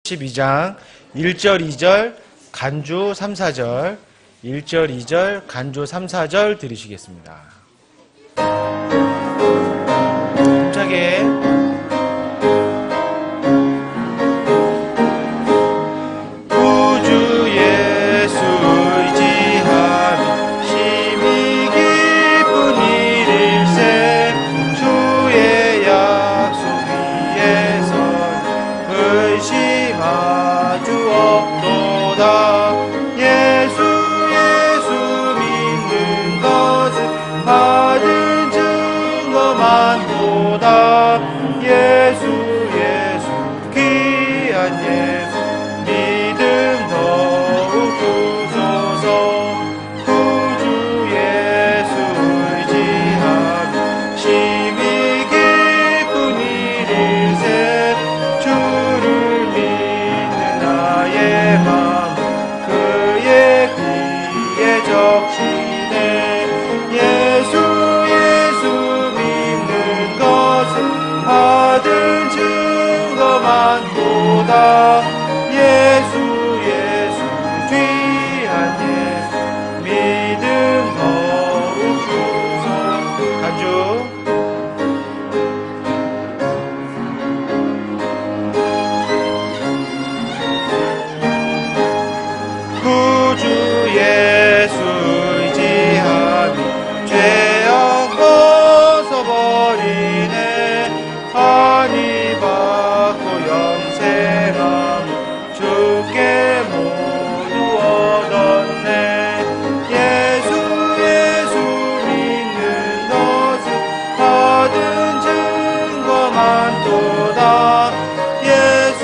12장 1절 2절 간주 3, 4절 1절 2절 간주 3, 4절 들으시겠습니다. 힘차게 구주 예수 의지하며 심히 기쁜 일일세 주의 약속 위에서 의심하주 없도다. 예수 믿는 것은 받은 증거 많도다. 예수 귀한 예수 믿음 더욱 주소서. 구주 예수 의지하며 심히 기쁜 일일세 주를 믿는 나의 마음 그의 귀에 적시네. 예수 믿는 것은 받은 증거 많도다. 예수 귀한 예수 믿음 더욱 주소서. 간주 구주 예수 의지하며 죄악 벗어버리네. 한이 받고 영생함 주께 모두 얻었네. 예수 믿는 것은 받은 증거 많도다. 예수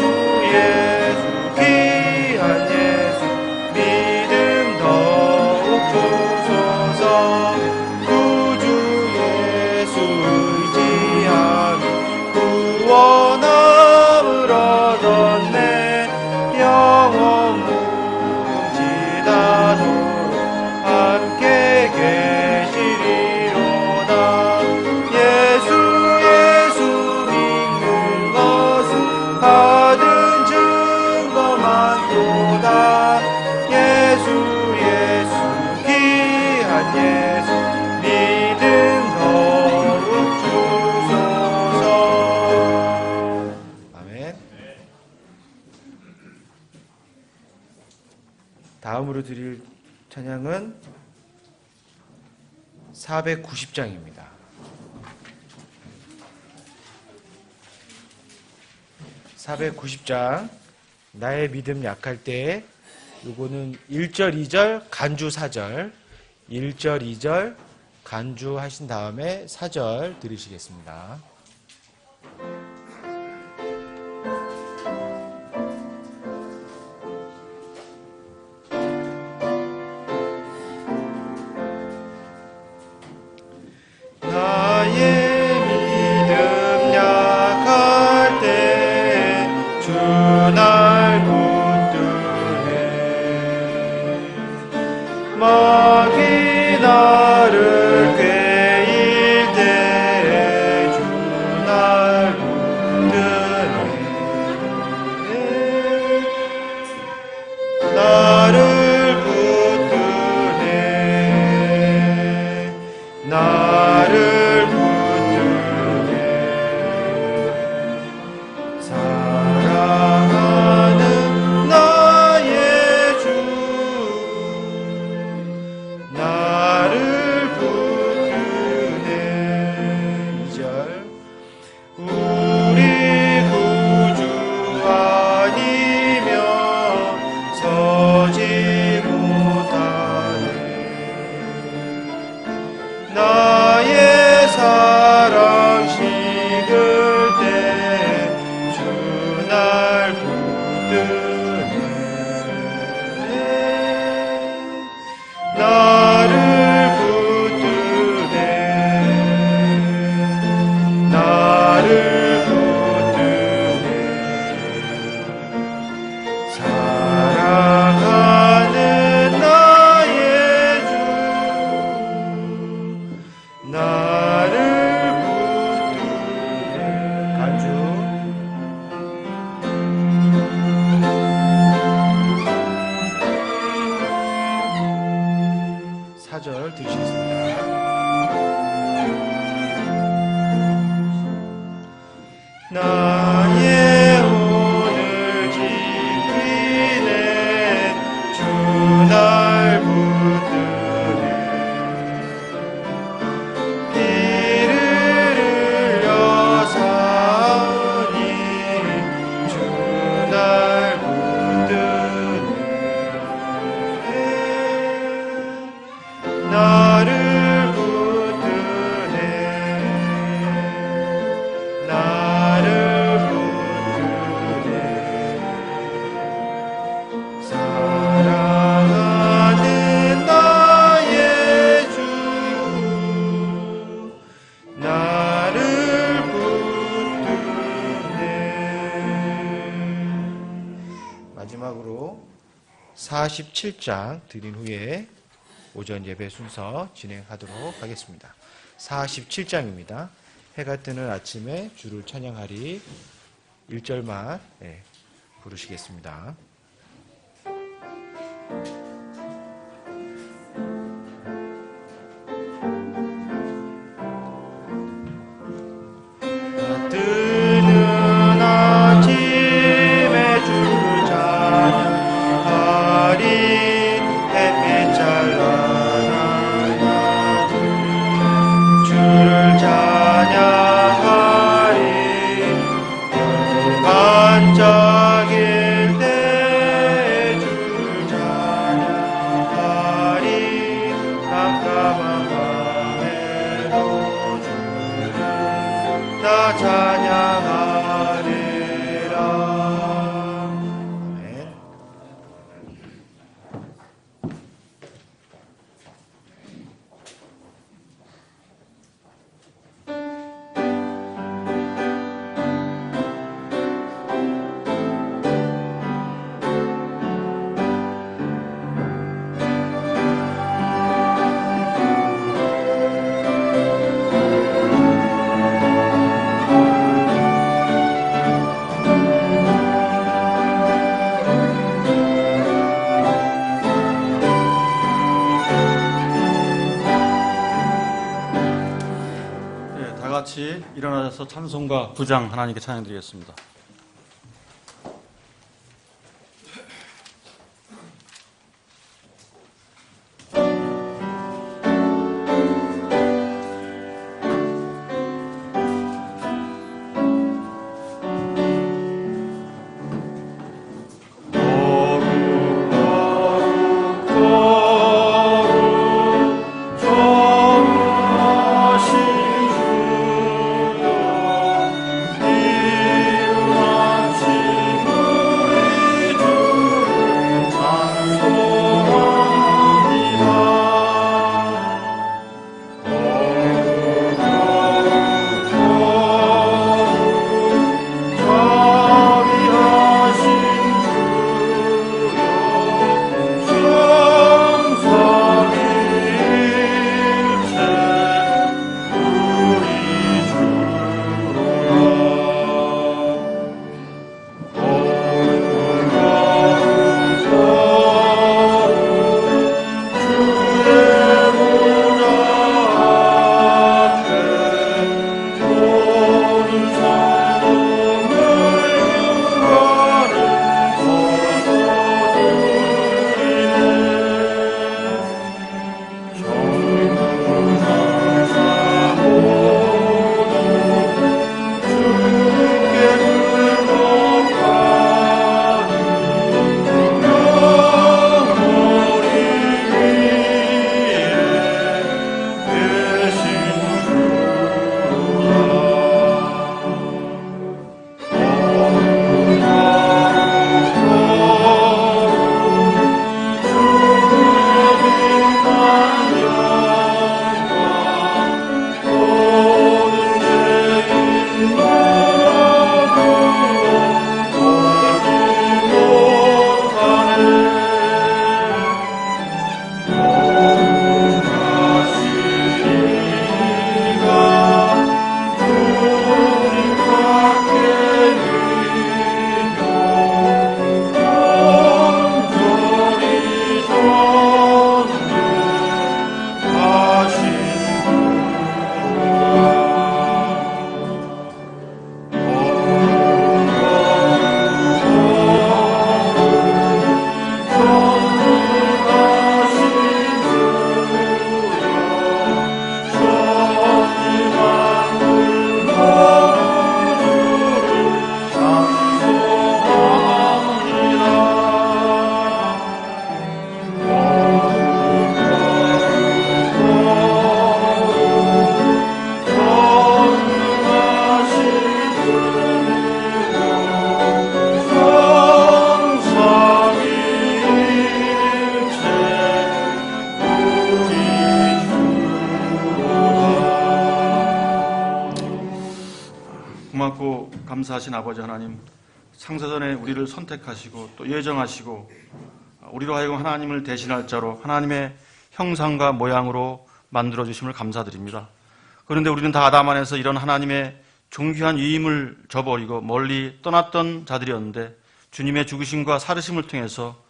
귀한 예수 믿음 더욱 주소서. 구주 예수 의지하며 구원함을 얻었네. 영원 무궁지다도록 함께 계시리로다. 예수 믿는 것은 받은 증거 많도다. 예수 귀한 예수 믿음 더욱 주소서. 아멘. 다음으로 드릴 찬양은 490장입니다. 490장 나의 믿음 약할 때, 요거는 1절 2절 간주 4절 1절 2절 간주 하신 다음에 4절 들으시겠습니다. 나의 믿음 약할 때 주 날 마귀 나를 꾀일 때 주 날 붙드네. 나를 붙드네. 나를 붙드네. 사랑하는 나의 주 마지막으로 47장 드린 후에 오전 예배 순서 진행하도록 하겠습니다. 47장입니다. 해가 뜨는 아침에 주를 찬양하리 1절만 부르시겠습니다. 뜨는 아침에 주를 찬양하리 햇빛 찬란한 주를 찬양하리 반짝일 때 주를 찬양하리 깜깜한 밤에도 주를 나 찬양하리라. 아멘. 다 같이 일어나셔서 찬송가 9장 하나님께 찬양드리겠습니다. 고맙고 감사하신 아버지 하나님, 창세전에 우리를 선택하시고 또 예정하시고 우리로 하여금 하나님을 대신할 자로 하나님의 형상과 모양으로 만들어 주심을 감사드립니다. 그런데 우리는 다 아담 안에서 이런 하나님의 존귀한 위임을 저버리고 멀리 떠났던 자들이었는데 주님의 죽으심과 살으심을 통해서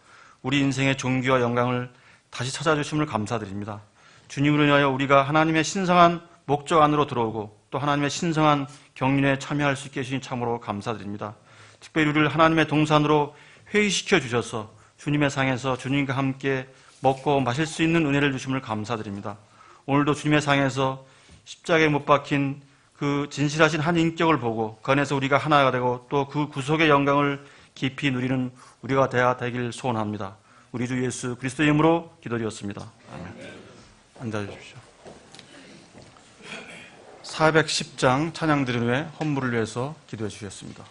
우리 인생의 존귀와 영광을 다시 찾아주심을 감사드립니다. 주님으로 인하여 우리가 하나님의 신성한 목적 안으로 들어오고 또 하나님의 신성한 경륜에 참여할 수 있게 해주신 참으로 감사드립니다. 특별히 우리를 하나님의 동산으로 회의시켜 주셔서 주님의 상에서 주님과 함께 먹고 마실 수 있는 은혜를 주심을 감사드립니다. 오늘도 주님의 상에서 십자가에 못 박힌 그 진실하신 한 인격을 보고 그 안에서 우리가 하나가 되고 또 그 구속의 영광을 깊이 누리는 우리가 되길 소원합니다. 우리 주 예수 그리스도의 이름으로 기도드렸습니다. 아멘. 앉아주십시오. 410장 찬양 드린 후에 헌물을 위해서 기도해 주셨습니다.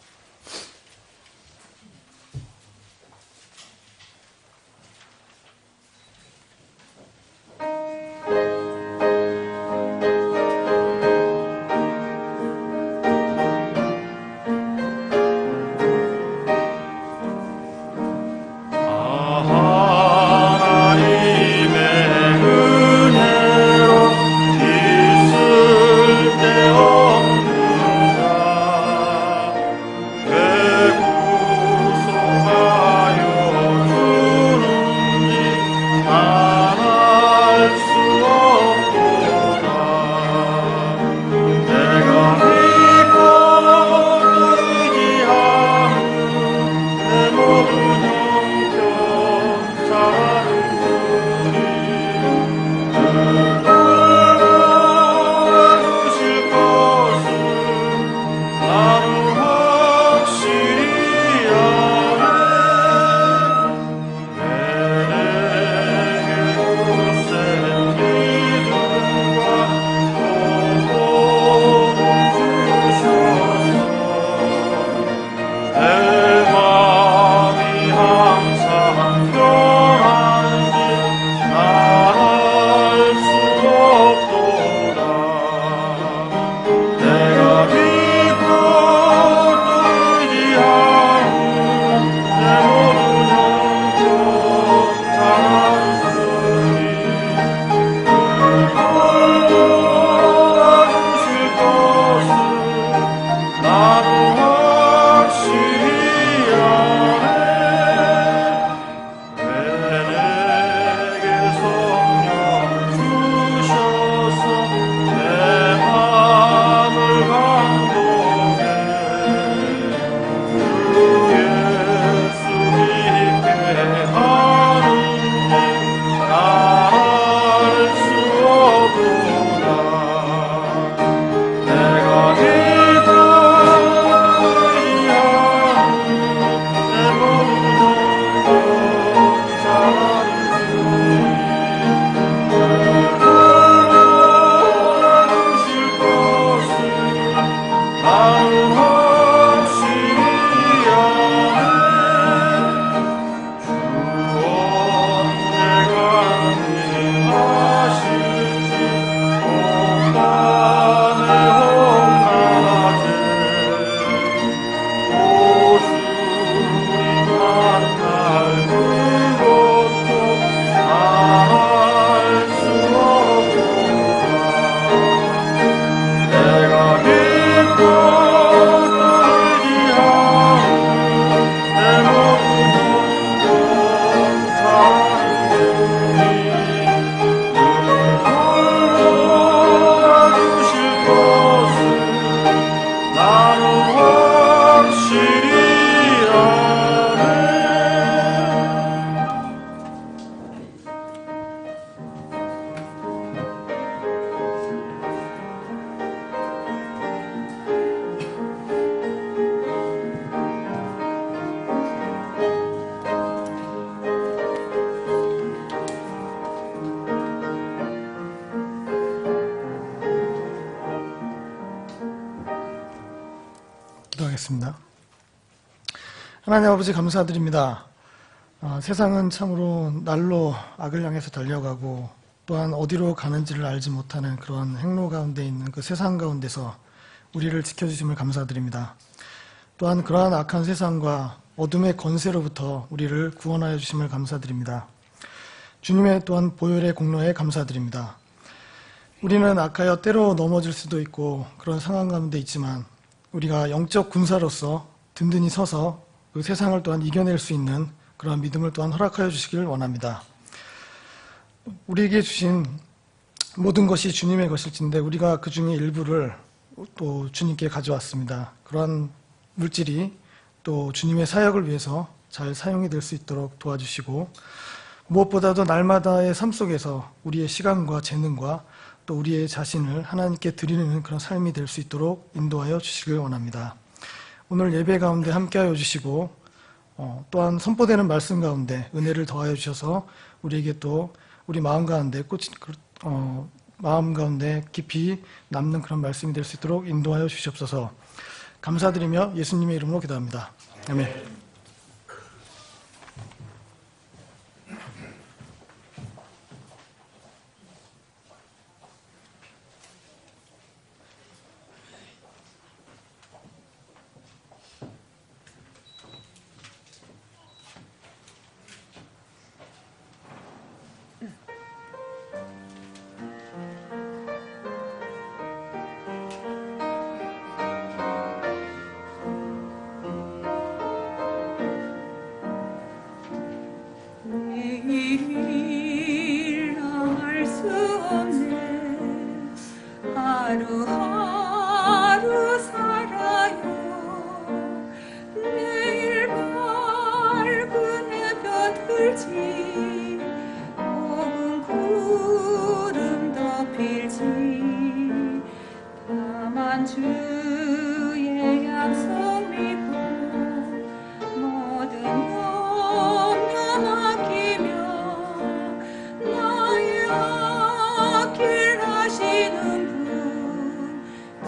기도하겠습니다. 하나님 아버지 감사드립니다. 세상은 참으로 날로 악을 향해서 달려가고 또한 어디로 가는지를 알지 못하는 그러한 행로 가운데 있는 그 세상 가운데서 우리를 지켜주심을 감사드립니다. 또한 그러한 악한 세상과 어둠의 권세로부터 우리를 구원하여 주심을 감사드립니다. 주님의 또한 보혈의 공로에 감사드립니다. 우리는 악하여 때로 넘어질 수도 있고 그런 상황 가운데 있지만 우리가 영적 군사로서 든든히 서서 그 세상을 또한 이겨낼 수 있는 그런 믿음을 또한 허락하여 주시길 원합니다. 우리에게 주신 모든 것이 주님의 것일진데 우리가 그 중에 일부를 또 주님께 가져왔습니다. 그러한 물질이 또 주님의 사역을 위해서 잘 사용이 될 수 있도록 도와주시고 무엇보다도 날마다의 삶 속에서 우리의 시간과 재능과 또 우리의 자신을 하나님께 드리는 그런 삶이 될 수 있도록 인도하여 주시길 원합니다. 오늘 예배 가운데 함께하여 주시고 또한 선포되는 말씀 가운데 은혜를 더하여 주셔서 우리에게 또 우리 마음 가운데 마음 가운데 깊이 남는 그런 말씀이 될 수 있도록 인도하여 주시옵소서. 감사드리며 예수님의 이름으로 기도합니다. 아멘. 하루하루 살아요. 내일 밝은 해변 들지 혹은 구름 덮일지 다만 주의 약속 믿고 모든 염려 맡기며 나의 앞길 하시는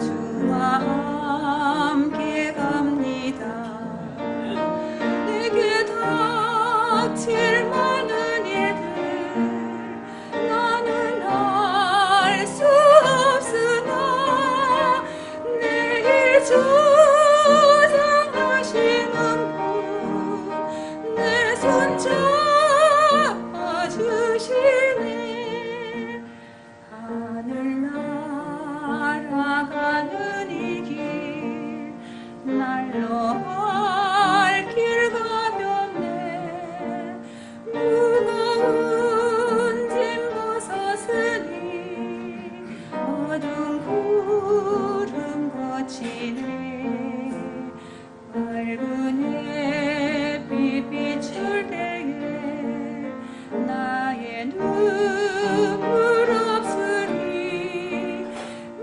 주와 함께 갑니다. 내게 닥칠 많은 일들 나는 알 수 없으나 내일 주장하시는 분 내 손 잡아주시네. 하늘 날아가는 이 길 날로 갈 길 가볍네. 무거운 짐 벗었으니 어두운 구름 거치네. 밝은 햇빛 비출 때에 나의 눈물 없으리.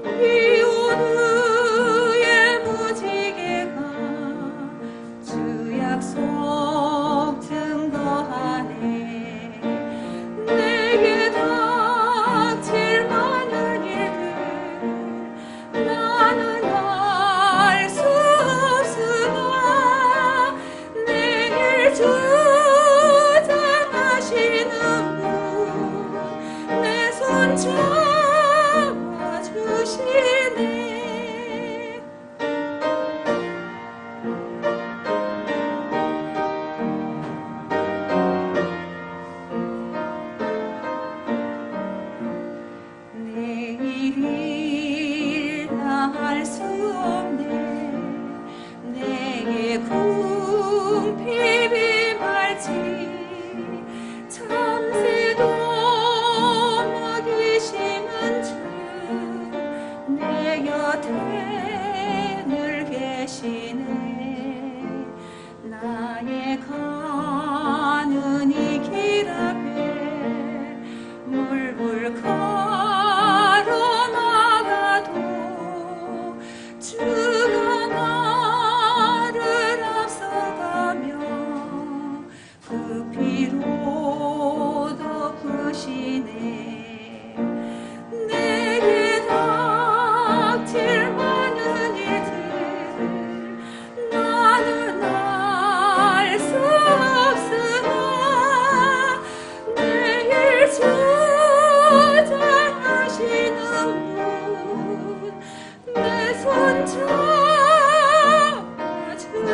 비 온 후에 무지개가 주 약속 증거하네. 내게 닥칠 많은 일들 나는 알 수 없으나 내일 주장하시는 분 내 손 잡아주시네. 내일을 알 수 없네. 내게 궁핍이 말지 참새도 먹이시는 주 내 곁에 늘 계시네. 나의 가는 이 길 앞에 물불 가로나가도 주가 나를 앞서가며 그 피로 덮으시네. 내게 닥칠 많은 일들 나는 알 수 없으나 내일 주장하시는 분 내 손 잡아주시네.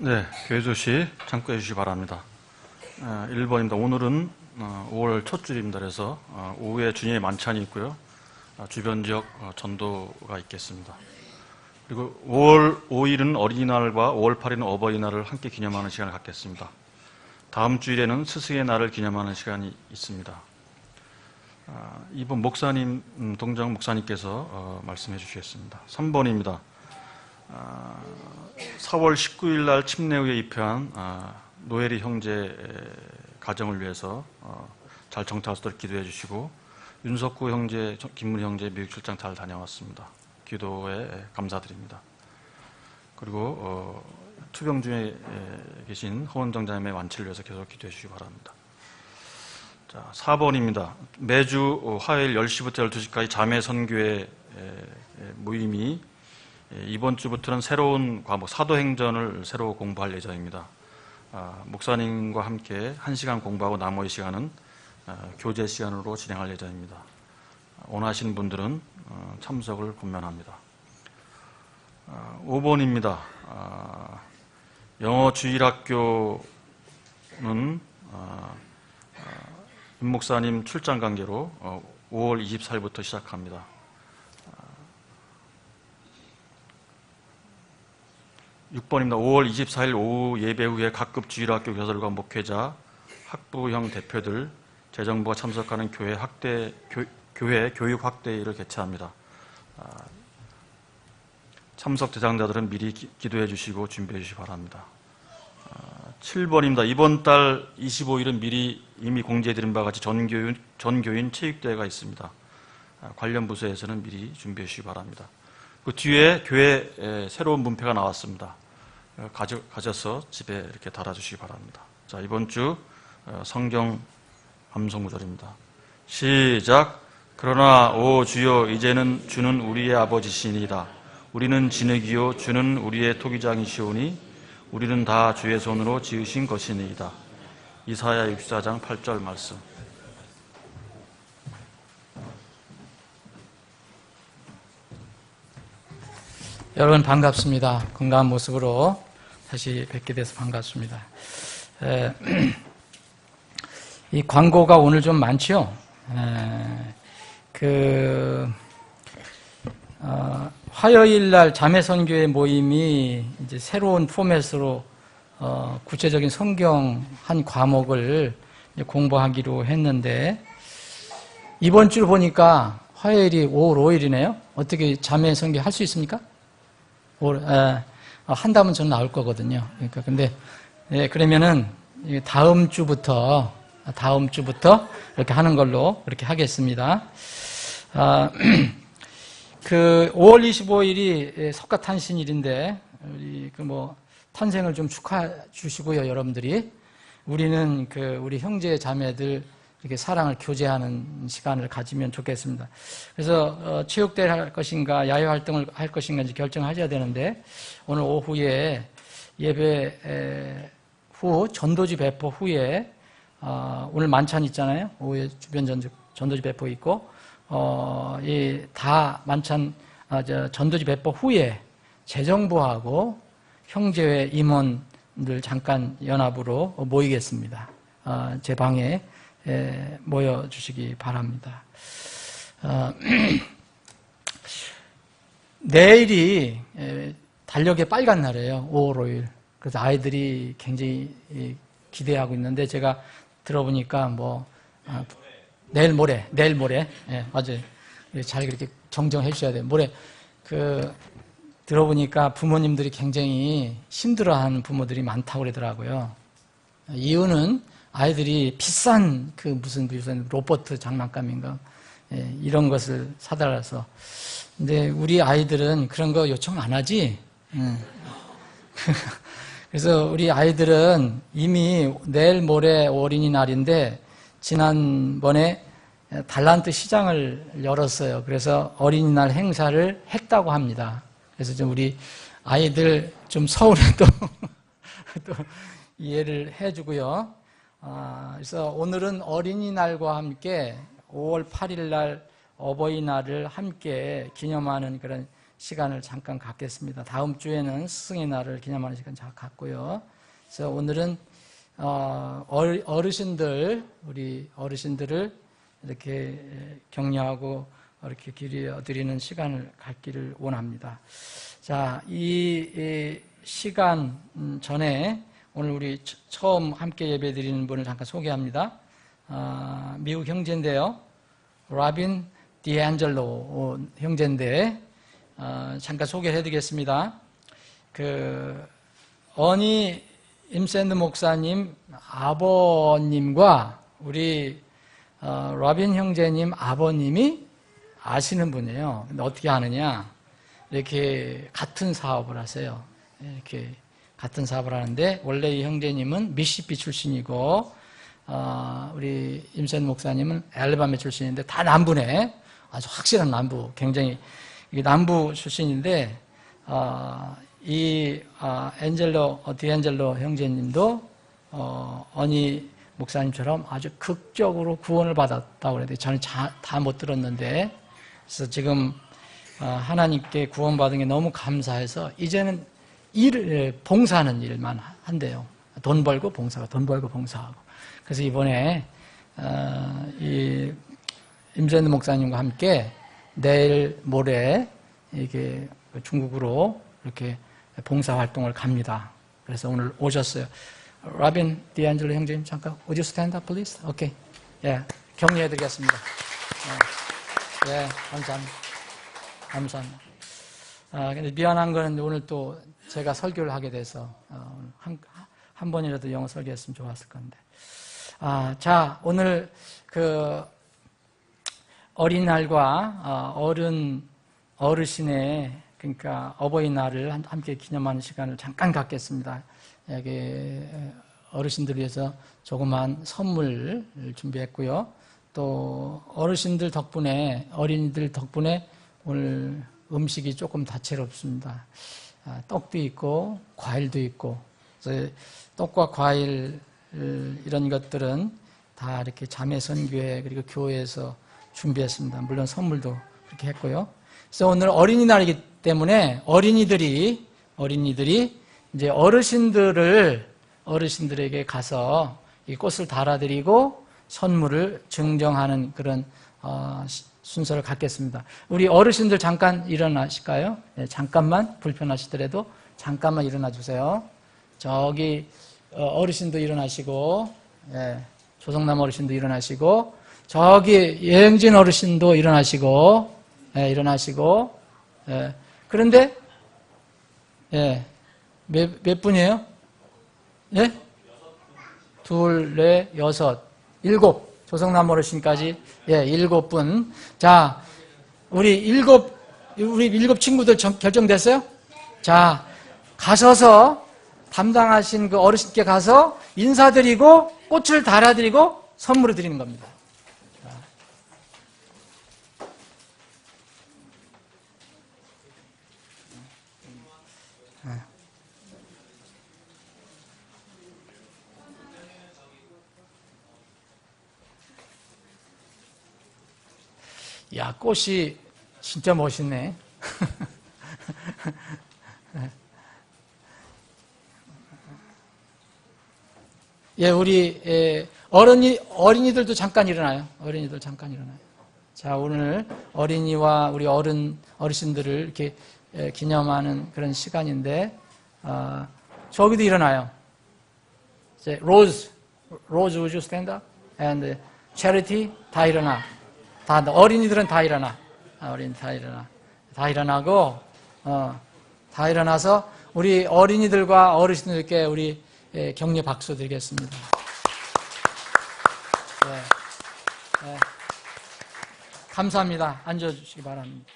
네, 교회 소식 참고해 주시기 바랍니다. 1번입니다. 오늘은 5월 첫 주일입니다. 그래서 오후에 주님의 만찬이 있고요. 주변 지역 전도가 있겠습니다. 그리고 5월 5일은 어린이날과 5월 8일은 어버이날을 함께 기념하는 시간을 갖겠습니다. 다음 주일에는 스승의 날을 기념하는 시간이 있습니다. 이번 목사님, 동정 목사님께서 말씀해 주시겠습니다. 3번입니다. 4월 19일 날 침례 후에 입회한 노엘이 형제 가정을 위해서 잘 정착할 수 있도록 기도해 주시고, 윤석구 형제, 김문희 형제 미국 출장 잘 다녀왔습니다. 기도에 감사드립니다. 그리고 투병 중에 계신 허원정자님의 완치를 위해서 계속 기도해 주시기 바랍니다. 자, 4번입니다. 매주 화요일 10시부터 12시까지 자매선교회 모임이 이번 주부터는 새로운 과목 사도행전을 새로 공부할 예정입니다. 목사님과 함께 1시간 공부하고 나머지 시간은 교제 시간으로 진행할 예정입니다. 원하시는 분들은 참석을 권면합니다. 5번입니다. 영어 주일학교는 윤 목사님 출장 관계로 5월 24일부터 시작합니다. 6번입니다. 5월 24일 오후 예배 후에 각급 주일학교 교사들과 목회자, 학부형 대표들, 재정부가 참석하는 교회 교육 확대회를 개최합니다. 참석 대상자들은 미리 기도해 주시고 준비해 주시기 바랍니다. 7번입니다. 이번 달 25일은 미리 이미 공지해드린 바와 같이 전교인 체육대회가 있습니다. 관련 부서에서는 미리 준비해 주시기 바랍니다. 그 뒤에 교회 새로운 문패가 나왔습니다. 가져서 집에 이렇게 달아주시기 바랍니다. 자, 이번 주 성경 암송 구절입니다. 시작. 그러나 오 주여 이제는 주는 우리의 아버지시니이다. 우리는 진흙이요 주는 우리의 토기장이시오니 우리는 다 주의 손으로 지으신 것이니이다. 이사야 64장 8절 말씀. 여러분 반갑습니다. 건강한 모습으로 다시 뵙게 돼서 반갑습니다. 이 광고가 오늘 좀 많죠? 화요일 날 자매선교회 모임이 이제 새로운 포맷으로 구체적인 성경 한 과목을 공부하기로 했는데, 이번 주 보니까 화요일이 5월 5일이네요. 어떻게 자매선교 할 수 있습니까? 한다면 저는 나올 거거든요. 그러니까 근데 그러면은 다음 주부터 이렇게 하는 걸로 그렇게 하겠습니다. 5월 25일이 석가탄신일인데 우리 탄생을 좀 축하해 주시고요, 여러분들이. 우리는 우리 형제 자매들 이렇게 사랑을 교제하는 시간을 가지면 좋겠습니다. 그래서 체육대회를 할 것인가 야외 활동을 할 것인가 결정하셔야 되는데, 오늘 오후에 예배 후 전도지 배포 후에 오늘 만찬 있잖아요. 오후에 주변 전도지 배포 있고 다 만찬 전도지 배포 후에 재정부하고 형제회 임원들 잠깐 연합으로 모이겠습니다. 제 방에 모여주시기 바랍니다. 내일이 달력의 빨간 날이에요. 5월 5일. 그래서 아이들이 굉장히 기대하고 있는데, 제가 들어보니까 내일 모레. 예, 맞아요. 잘 그렇게 정정해 주셔야 돼요. 모레 들어보니까 부모님들이 굉장히 힘들어하는 부모들이 많다고 그러더라고요. 이유는 아이들이 비싼 무슨 로봇 장난감인가 이런 것을 사달라서. 근데 우리 아이들은 그런 거 요청 안 하지. 그래서 우리 아이들은 이미 내일 모레 어린이날인데 지난번에 달란트 시장을 열었어요. 그래서 어린이날 행사를 했다고 합니다. 그래서 좀 우리 아이들 좀 서울에도 또 이해를 해주고요. 그래서 오늘은 어린이날과 함께 5월 8일 날 어버이날을 함께 기념하는 그런 시간을 잠깐 갖겠습니다. 다음 주에는 스승의 날을 기념하는 시간 잘 갖고요. 그래서 오늘은 어르신들, 우리 어르신들을 이렇게 격려하고 이렇게 기려드리는 시간을 갖기를 원합니다. 자, 이 시간 전에 오늘 우리 처음 함께 예배 드리는 분을 잠깐 소개합니다. 미국 형제인데요. 라빈 디앤젤로 형제인데, 잠깐 소개를 해드리겠습니다. 어니 임샌드 목사님 아버님과 우리 라빈 형제님 아버님이 아시는 분이에요. 근데 어떻게 아느냐? 이렇게 같은 사업을 하세요. 이렇게 같은 사업을 하는데, 원래 이 형제님은 미시시피 출신이고, 우리 임샌드 목사님은 알래바마 출신인데, 다 남부네. 아주 확실한 남부, 굉장히 남부 출신인데, 디앤젤로 형제님도 어니 목사님처럼 아주 극적으로 구원을 받았다고 그래요. 저는 다 못 들었는데, 그래서 지금 하나님께 구원받은 게 너무 감사해서 이제는 봉사하는 일만 한대요. 돈 벌고 봉사하고, 돈 벌고 봉사하고. 그래서 이번에 이 임샌드 목사님과 함께 내일 모레 이게 중국으로 이렇게 봉사 활동을 갑니다. 그래서 오늘 오셨어요. 라빈 디앤젤로 형제님 잠깐 would you stand up please? 오케이. 예, 격려해드리겠습니다. 예, 감사합니다. 감사합니다. 근데 미안한 거는 오늘 또 제가 설교를 하게 돼서 한 번이라도 영어 설교했으면 좋았을 건데. 자, 오늘 어린날과 어르신의, 그러니까 어버이날을 함께 기념하는 시간을 잠깐 갖겠습니다. 여기 어르신들 위해서 조그만 선물 준비했고요. 또 어르신들 덕분에, 어린이들 덕분에 오늘 음식이 조금 다채롭습니다. 떡도 있고 과일도 있고, 그래서 떡과 과일 이런 것들은 다 이렇게 자매선교회 그리고 교회에서 준비했습니다. 물론 선물도 그렇게 했고요. 그래서 오늘 어린이날이기 때문에 어린이들이 이제 어르신들에게 가서 이 꽃을 달아드리고 선물을 증정하는 그런 순서를 갖겠습니다. 우리 어르신들 잠깐 일어나실까요? 네, 잠깐만, 불편하시더라도 잠깐만 일어나 주세요. 저기 어르신도 일어나시고, 예, 조성남 어르신도 일어나시고, 저기 예영진 어르신도 일어나시고, 예, 일어나시고, 예. 그런데 예, 몇 분이에요? 예? 2, 4, 6, 7. 조성남 어르신까지, 예, 7분. 자, 우리 일곱 친구들 결정됐어요? 자, 가셔서 담당하신 그 어르신께 가서 인사드리고 꽃을 달아드리고 선물을 드리는 겁니다. 야, 꽃이 진짜 멋있네. 예, 우리 어린이들도 잠깐 일어나요. 어린이들 잠깐 일어나요. 자, 오늘 어린이와 우리 어르신들을 이렇게 기념하는 그런 시간인데, 저기도 일어나요. 이제 로즈, would you stand up? And Charity, 다 일어나. 어린이들은 다 일어나. 어린이 다 일어나고, 다 일어나서 우리 어린이들과 어르신들께 우리 격려 박수 드리겠습니다. 네. 네. 감사합니다. 앉아주시기 바랍니다.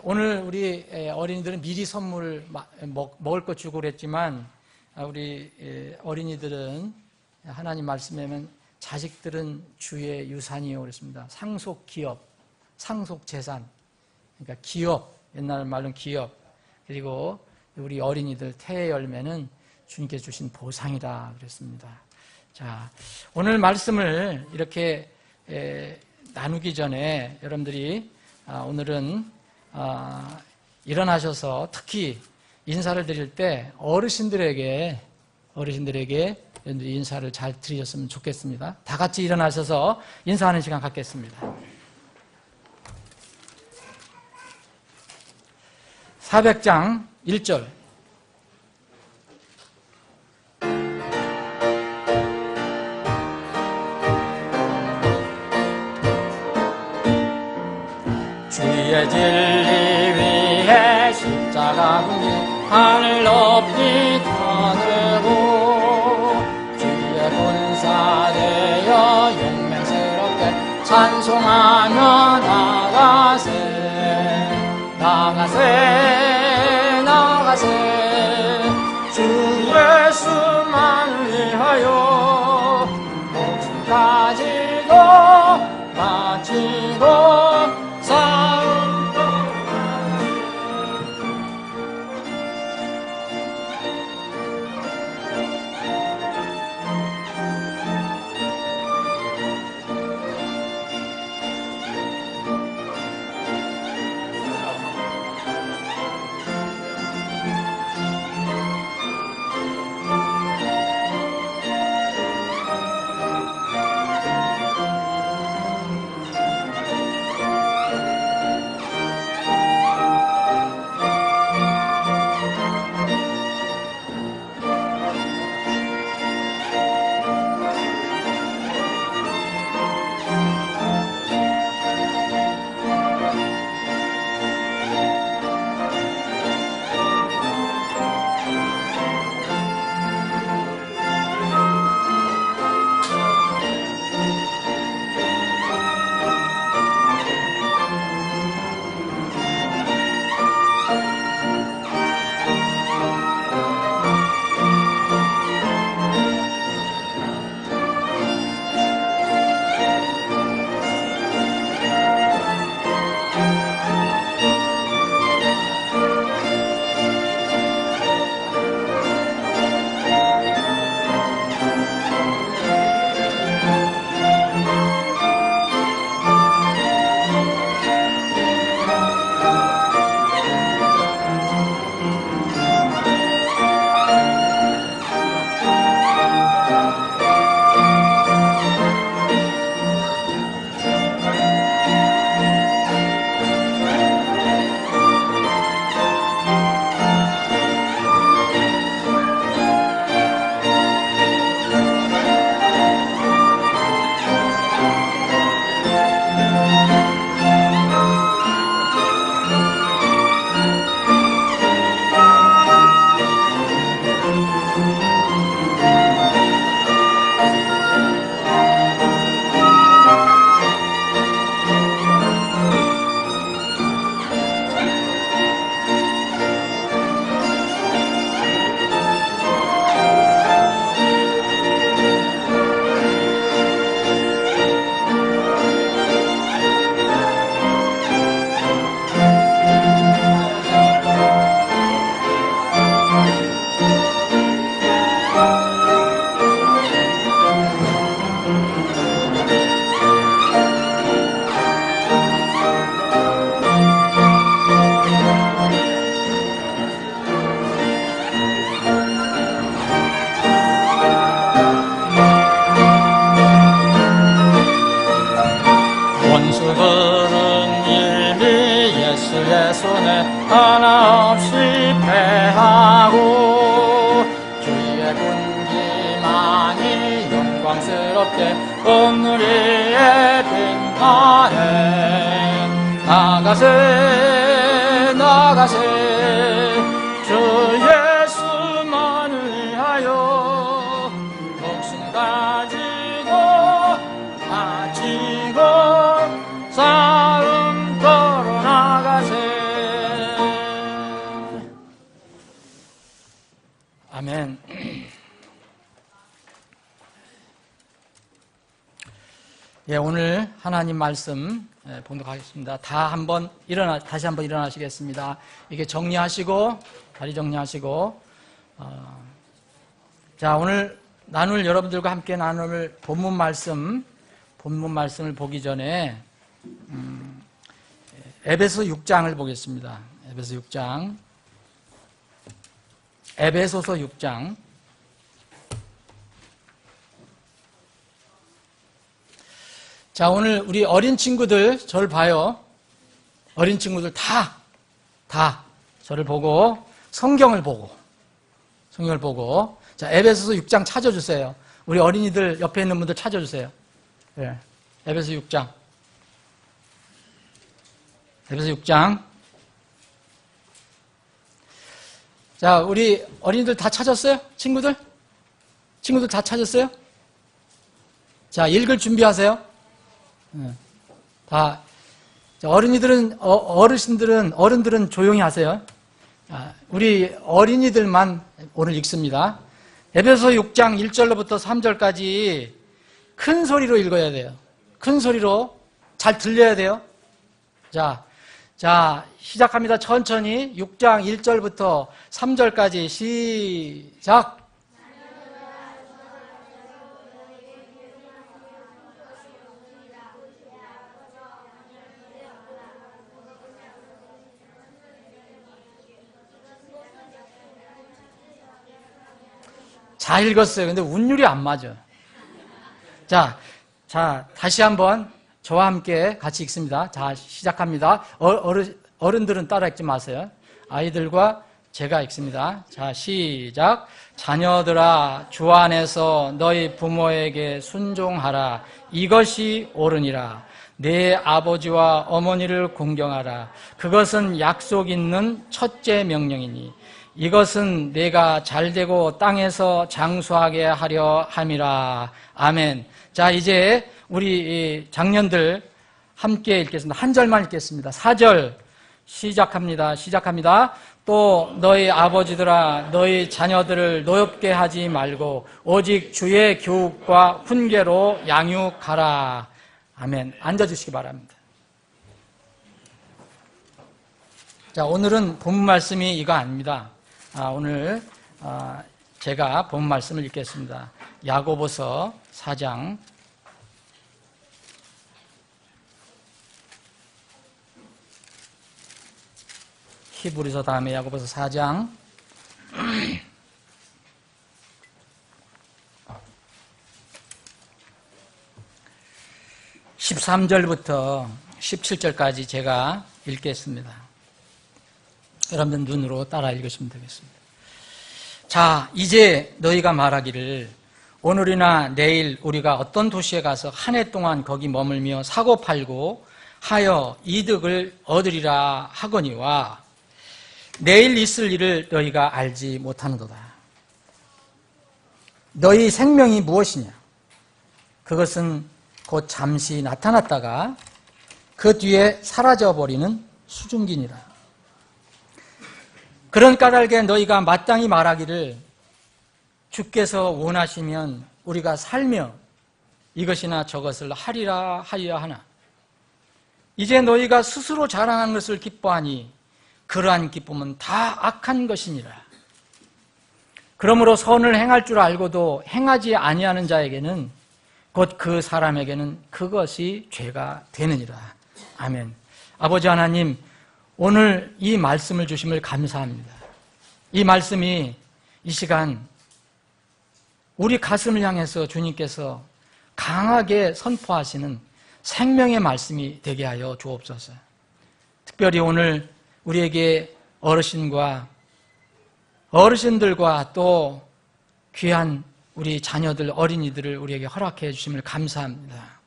오늘 우리 어린이들은 미리 선물 먹을 거 주고 그랬지만, 우리 어린이들은 하나님 말씀에는 자식들은 주의 유산이요 그랬습니다. 상속 기업, 상속 재산, 그러니까 기업, 옛날 말로는 기업, 그리고 우리 어린이들 태의 열매는 주님께 주신 보상이다 그랬습니다. 자, 오늘 말씀을 이렇게 나누기 전에 여러분들이 오늘은 일어나셔서 특히 인사를 드릴 때 어르신들에게 인사를 잘 드리셨으면 좋겠습니다. 다 같이 일어나셔서 인사하는 시간 갖겠습니다. 400장 1절. 주의 진리 위에 십자가 군기 하늘 높이 터늘고 주의 본사 되어 용맹스럽게 찬송하며 나가세 주 예수만을 위하여 목숨 가지고 마치고 싸움 하나 없이 패하고 주의 군기만이 영광스럽게 온 우리의 빈탄에 나가세 주 예수만을 위하여 목숨 가지고 바치고 싸움터로 나가세. 아멘. 예, 오늘 하나님 말씀 봉독하겠습니다. 다시 한번 일어나시겠습니다. 이게 정리하시고, 다리 정리하시고, 자, 오늘 여러분들과 함께 나눌 본문 말씀을 보기 전에, 에베소 6장을 보겠습니다. 에베소 6장. 에베소서 6장. 자, 오늘 우리 어린 친구들 저를 봐요. 어린 친구들 다 저를 보고 성경을 보고 자, 에베소서 6장 찾아주세요. 우리 어린이들 옆에 있는 분들 찾아주세요. 네. 에베소 6장. 에베소 6장. 자, 우리 어린이들 다 찾았어요? 친구들? 친구들 다 찾았어요? 자, 읽을 준비하세요. 네. 다. 자, 어른들은 조용히 하세요. 자, 우리 어린이들만 오늘 읽습니다. 에베소 6장 1절로부터 3절까지 큰 소리로 읽어야 돼요. 큰 소리로 잘 들려야 돼요. 자, 시작합니다. 천천히 6장 1절부터 3절까지 시작. 잘 읽었어요. 근데 운율이 안 맞아. 자, 다시 한번 저와 함께 같이 읽습니다. 자, 시작합니다. 어른들은 따라 읽지 마세요. 아이들과 제가 읽습니다. 자, 시작. 자녀들아, 주 안에서 너희 부모에게 순종하라. 이것이 옳으니라. 내 아버지와 어머니를 공경하라. 그것은 약속 있는 첫째 명령이니 이것은 내가 잘되고 땅에서 장수하게 하려 함이라. 아멘. 자, 이제 우리 장년들 함께 읽겠습니다. 한 절만 읽겠습니다. 4절 시작합니다. 또 너희 아버지들아, 너희 자녀들을 노엽게 하지 말고 오직 주의 교육과 훈계로 양육하라. 아멘. 앉아주시기 바랍니다. 자, 오늘은 본 말씀이 이거 아닙니다. 오늘 제가 본 말씀을 읽겠습니다. 야고보서 4장 히브리서 다음에 야고보서 4장 13절부터 17절까지 제가 읽겠습니다. 여러분들 눈으로 따라 읽으시면 되겠습니다. 자, 이제 너희가 말하기를 오늘이나 내일 우리가 어떤 도시에 가서 한 해 동안 거기 머물며 사고 팔고 하여 이득을 얻으리라 하거니와 내일 있을 일을 너희가 알지 못하는도다. 너희 생명이 무엇이냐? 그것은 곧 잠시 나타났다가 그 뒤에 사라져버리는 수증기니라. 그런 까닭에 너희가 마땅히 말하기를 주께서 원하시면 우리가 살며 이것이나 저것을 하리라 하여야 하나. 이제 너희가 스스로 자랑하는 것을 기뻐하니 그러한 기쁨은 다 악한 것이니라. 그러므로 선을 행할 줄 알고도 행하지 아니하는 자에게는 곧 그 사람에게는 그것이 죄가 되느니라. 아멘. 아버지 하나님, 오늘 이 말씀을 주심을 감사합니다. 이 말씀이 이 시간 우리 가슴을 향해서 주님께서 강하게 선포하시는 생명의 말씀이 되게 하여 주옵소서. 특별히 오늘 우리에게 어르신들과 또 귀한 우리 자녀들, 어린이들을 우리에게 허락해 주심을 감사합니다.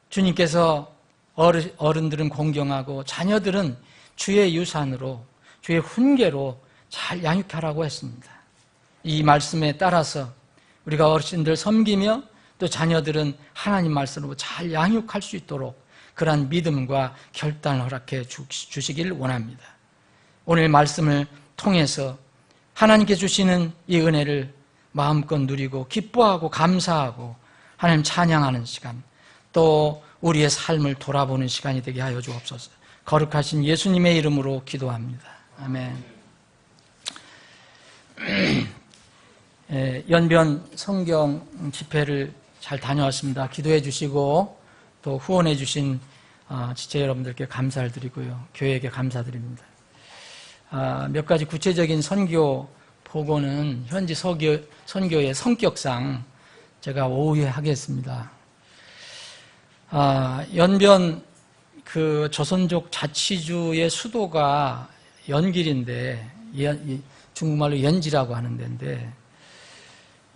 주님께서 어른들은 공경하고 자녀들은 주의 유산으로, 주의 훈계로 잘 양육하라고 했습니다. 이 말씀에 따라서 우리가 어르신들 섬기며 또 자녀들은 하나님 말씀으로 잘 양육할 수 있도록 그러한 믿음과 결단을 허락해 주시길 원합니다. 오늘 말씀을 통해서 하나님께 주시는 이 은혜를 마음껏 누리고 기뻐하고 감사하고 하나님 찬양하는 시간, 또 우리의 삶을 돌아보는 시간이 되게 하여 주옵소서. 거룩하신 예수님의 이름으로 기도합니다. 아멘. 연변 성경 집회를 잘 다녀왔습니다. 기도해 주시고 또 후원해 주신 지체 여러분들께 감사를 드리고요. 교회에게 감사드립니다. 몇 가지 구체적인 선교 보고는 현지 선교의 성격상 제가 오후에 하겠습니다. 연변 그 조선족 자치주의 수도가 연길인데, 중국말로 연지라고 하는 데인데,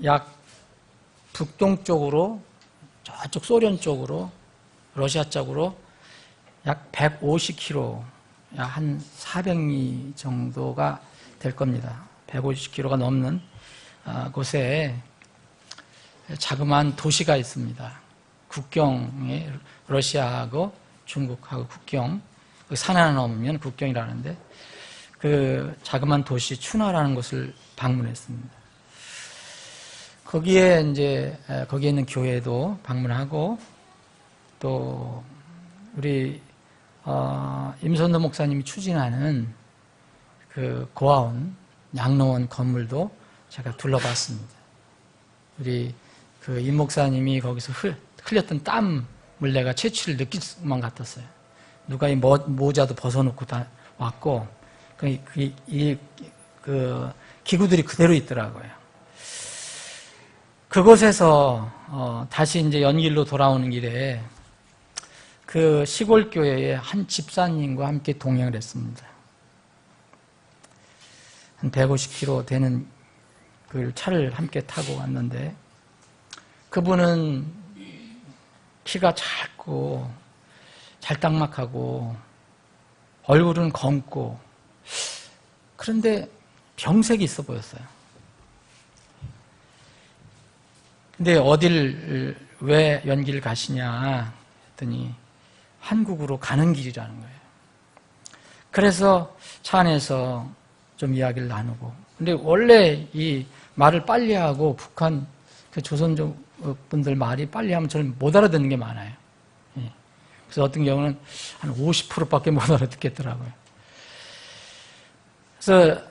약 북동쪽으로, 저쪽 소련 쪽으로, 러시아 쪽으로 약 150km, 약 한 400리 정도가 될 겁니다. 150km가 넘는 곳에 자그마한 도시가 있습니다. 국경에 러시아하고 중국하고 국경, 산 하나 넘으면 국경이라는데, 그 자그마한 도시 추나라는 곳을 방문했습니다. 거기에 있는 교회도 방문하고, 또 우리 임선도 목사님이 추진하는 그 고아원, 양로원 건물도 제가 둘러봤습니다. 우리 그 임 목사님이 거기서 흘렸던 땀을 내가 채취를 느낄 수만 같았어요. 누가 이 모자도 벗어놓고 다 왔고, 그 기구들이 그대로 있더라고요. 그곳에서 다시 이제 연길로 돌아오는 길에 그 시골 교회의 한 집사님과 함께 동행을 했습니다. 한 150km 되는 그 차를 함께 타고 왔는데, 그분은 키가 작고 잘딱막하고 얼굴은 검고, 그런데 병색이 있어 보였어요. 근데 어딜 왜 연길 가시냐 했더니 한국으로 가는 길이라는 거예요. 그래서 차 안에서 좀 이야기를 나누고, 근데 원래 이 말을 빨리 하고 북한 그 조선족 분들 말이 빨리 하면 저는 못 알아듣는 게 많아요. 그래서 어떤 경우는 한 50%밖에 못 알아듣겠더라고요. 그래서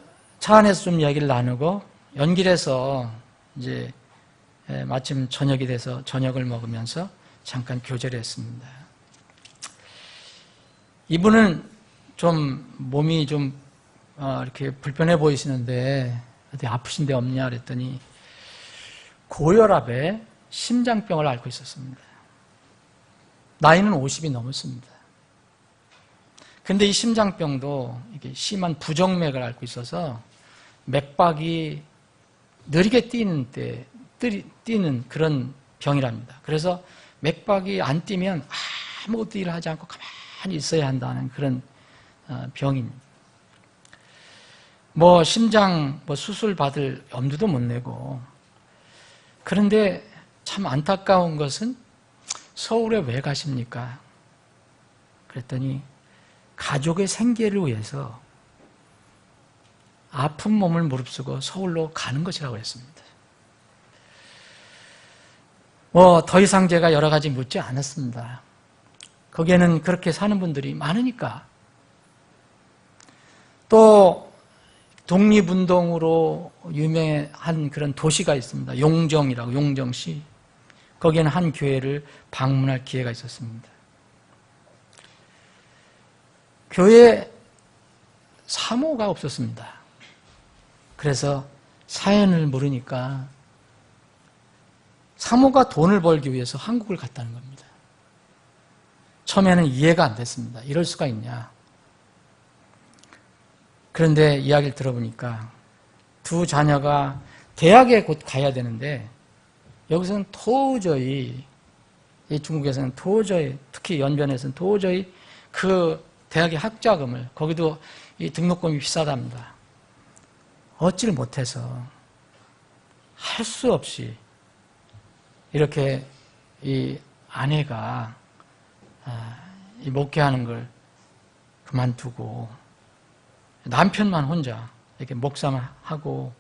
차 안에서 좀 이야기를 나누고, 연길에서 이제 마침 저녁이 돼서 저녁을 먹으면서 잠깐 교제를 했습니다. 이분은 좀 몸이 좀 이렇게 불편해 보이시는데 어디 아프신 데 없냐 그랬더니 고혈압에 심장병을 앓고 있었습니다. 나이는 50이 넘었습니다. 근데 이 심장병도 이게 심한 부정맥을 앓고 있어서 맥박이 느리게 뛰는 그런 병이랍니다. 그래서 맥박이 안 뛰면 아무것도 일을 하지 않고 가만히 있어야 한다는 그런 병입니다. 심장 수술 받을 엄두도 못 내고, 그런데 참 안타까운 것은 서울에 왜 가십니까? 그랬더니 가족의 생계를 위해서 아픈 몸을 무릅쓰고 서울로 가는 것이라고 했습니다. 더 이상 제가 여러 가지 묻지 않았습니다. 거기에는 그렇게 사는 분들이 많으니까. 또 독립운동으로 유명한 그런 도시가 있습니다. 용정이라고, 용정시. 거기에는 한 교회를 방문할 기회가 있었습니다. 교회에 사모가 없었습니다. 그래서 사연을 물으니까 사모가 돈을 벌기 위해서 한국을 갔다는 겁니다. 처음에는 이해가 안 됐습니다. 이럴 수가 있냐. 그런데 이야기를 들어보니까 두 자녀가 대학에 곧 가야 되는데, 여기서는 도저히, 이 중국에서는 도저히, 특히 연변에서는 도저히 그 대학의 학자금을, 거기도 이 등록금이 비싸답니다. 얻지를 못해서 할 수 없이 이렇게 이 아내가 이 목회하는 걸 그만두고 남편만 혼자 이렇게 목사만 하고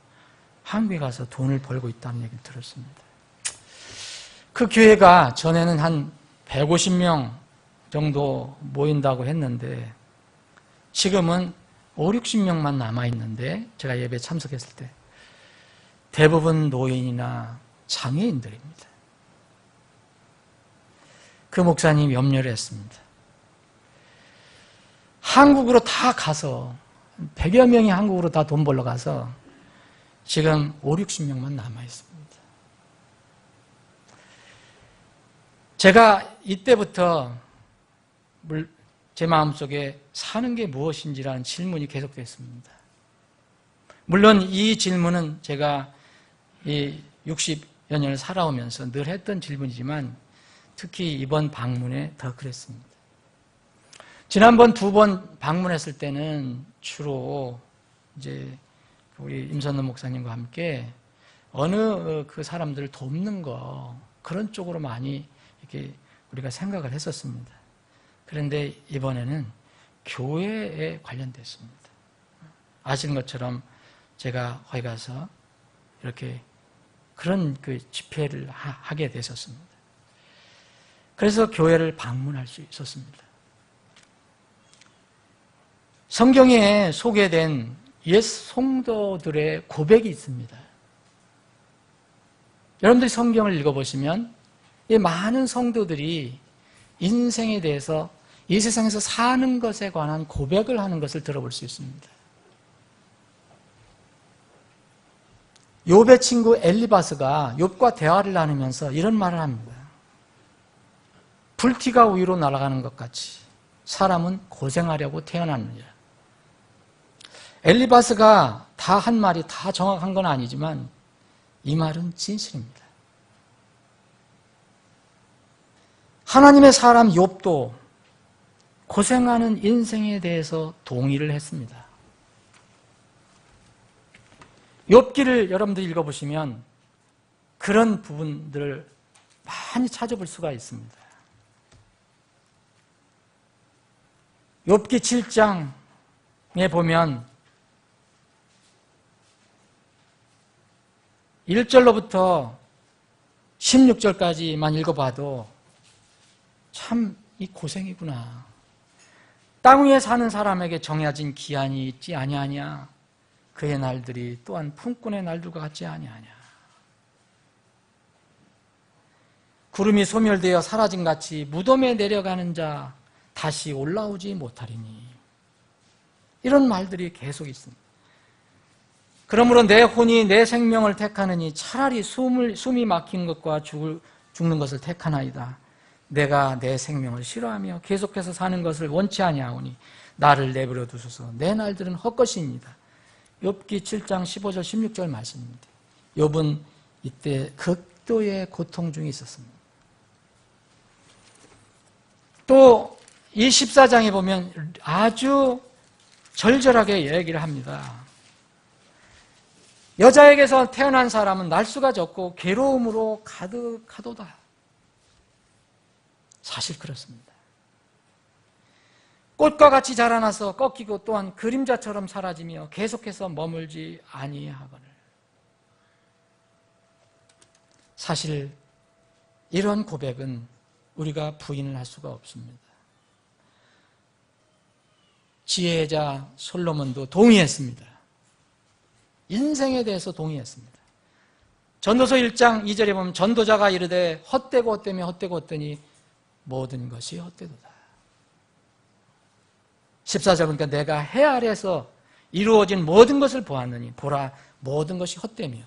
한국에 가서 돈을 벌고 있다는 얘기를 들었습니다. 그 교회가 전에는 한 150명 정도 모인다고 했는데 지금은 5, 60명만 남아있는데, 제가 예배에 참석했을 때 대부분 노인이나 장애인들입니다. 그 목사님이 염려를 했습니다. 한국으로 다 가서 100여 명이 한국으로 다 돈 벌러 가서 지금 5, 60명만 남아 있습니다. 제가 이때부터 제 마음속에 사는 게 무엇인지라는 질문이 계속됐습니다. 물론 이 질문은 제가 이 60여 년을 살아오면서 늘 했던 질문이지만 특히 이번 방문에 더 그랬습니다. 지난번 2번 방문했을 때는 주로 이제 우리 임선호 목사님과 함께 어느 그 사람들을 돕는 거 그런 쪽으로 많이 이렇게 우리가 생각을 했었습니다. 그런데 이번에는 교회에 관련됐습니다. 아시는 것처럼 제가 거기 가서 이렇게 그런 그 집회를 하게 됐었습니다. 그래서 교회를 방문할 수 있었습니다. 성경에 소개된 옛 성도들의 고백이 있습니다. 여러분들이 성경을 읽어보시면 이 많은 성도들이 인생에 대해서 이 세상에서 사는 것에 관한 고백을 하는 것을 들어볼 수 있습니다. 욥의 친구 엘리바스가 욥과 대화를 나누면서 이런 말을 합니다. 불티가 위로 날아가는 것 같이 사람은 고생하려고 태어났느니라. 엘리바스가 다 한 말이 다 정확한 건 아니지만 이 말은 진실입니다. 하나님의 사람 욥도 고생하는 인생에 대해서 동의를 했습니다. 욥기를 여러분들 읽어보시면 그런 부분들을 많이 찾아볼 수가 있습니다. 욥기 7장에 보면 1절로부터 16절까지만 읽어봐도 참 이 고생이구나. 땅 위에 사는 사람에게 정해진 기한이 있지 아니하냐. 그의 날들이 또한 품꾼의 날들과 같지 아니하냐. 구름이 소멸되어 사라짐같이 무덤에 내려가는 자 다시 올라오지 못하리니. 이런 말들이 계속 있습니다. 그러므로 내 혼이 내 생명을 택하느니 차라리 숨이 막힌 것과 죽는 것을 택하나이다. 내가 내 생명을 싫어하며 계속해서 사는 것을 원치 아니하오니 나를 내버려 두소서. 내 날들은 헛것이니이다. 욥기 7장 15절 16절 말씀입니다. 욥은 이때 극도의 고통 중에 있었습니다. 또 이 14장에 보면 아주 절절하게 얘기를 합니다. 여자에게서 태어난 사람은 날수가 적고 괴로움으로 가득하도다. 사실 그렇습니다. 꽃과 같이 자라나서 꺾이고 또한 그림자처럼 사라지며 계속해서 머물지 아니하거늘. 사실 이런 고백은 우리가 부인을 할 수가 없습니다. 지혜자 솔로몬도 동의했습니다. 인생에 대해서 동의했습니다. 전도서 1장 2절에 보면 전도자가 이르되 헛되고 헛되며 헛되고 헛되니 모든 것이 헛되도다. 14절 보니까 내가 해 아래에서 이루어진 모든 것을 보았느니 보라 모든 것이 헛되며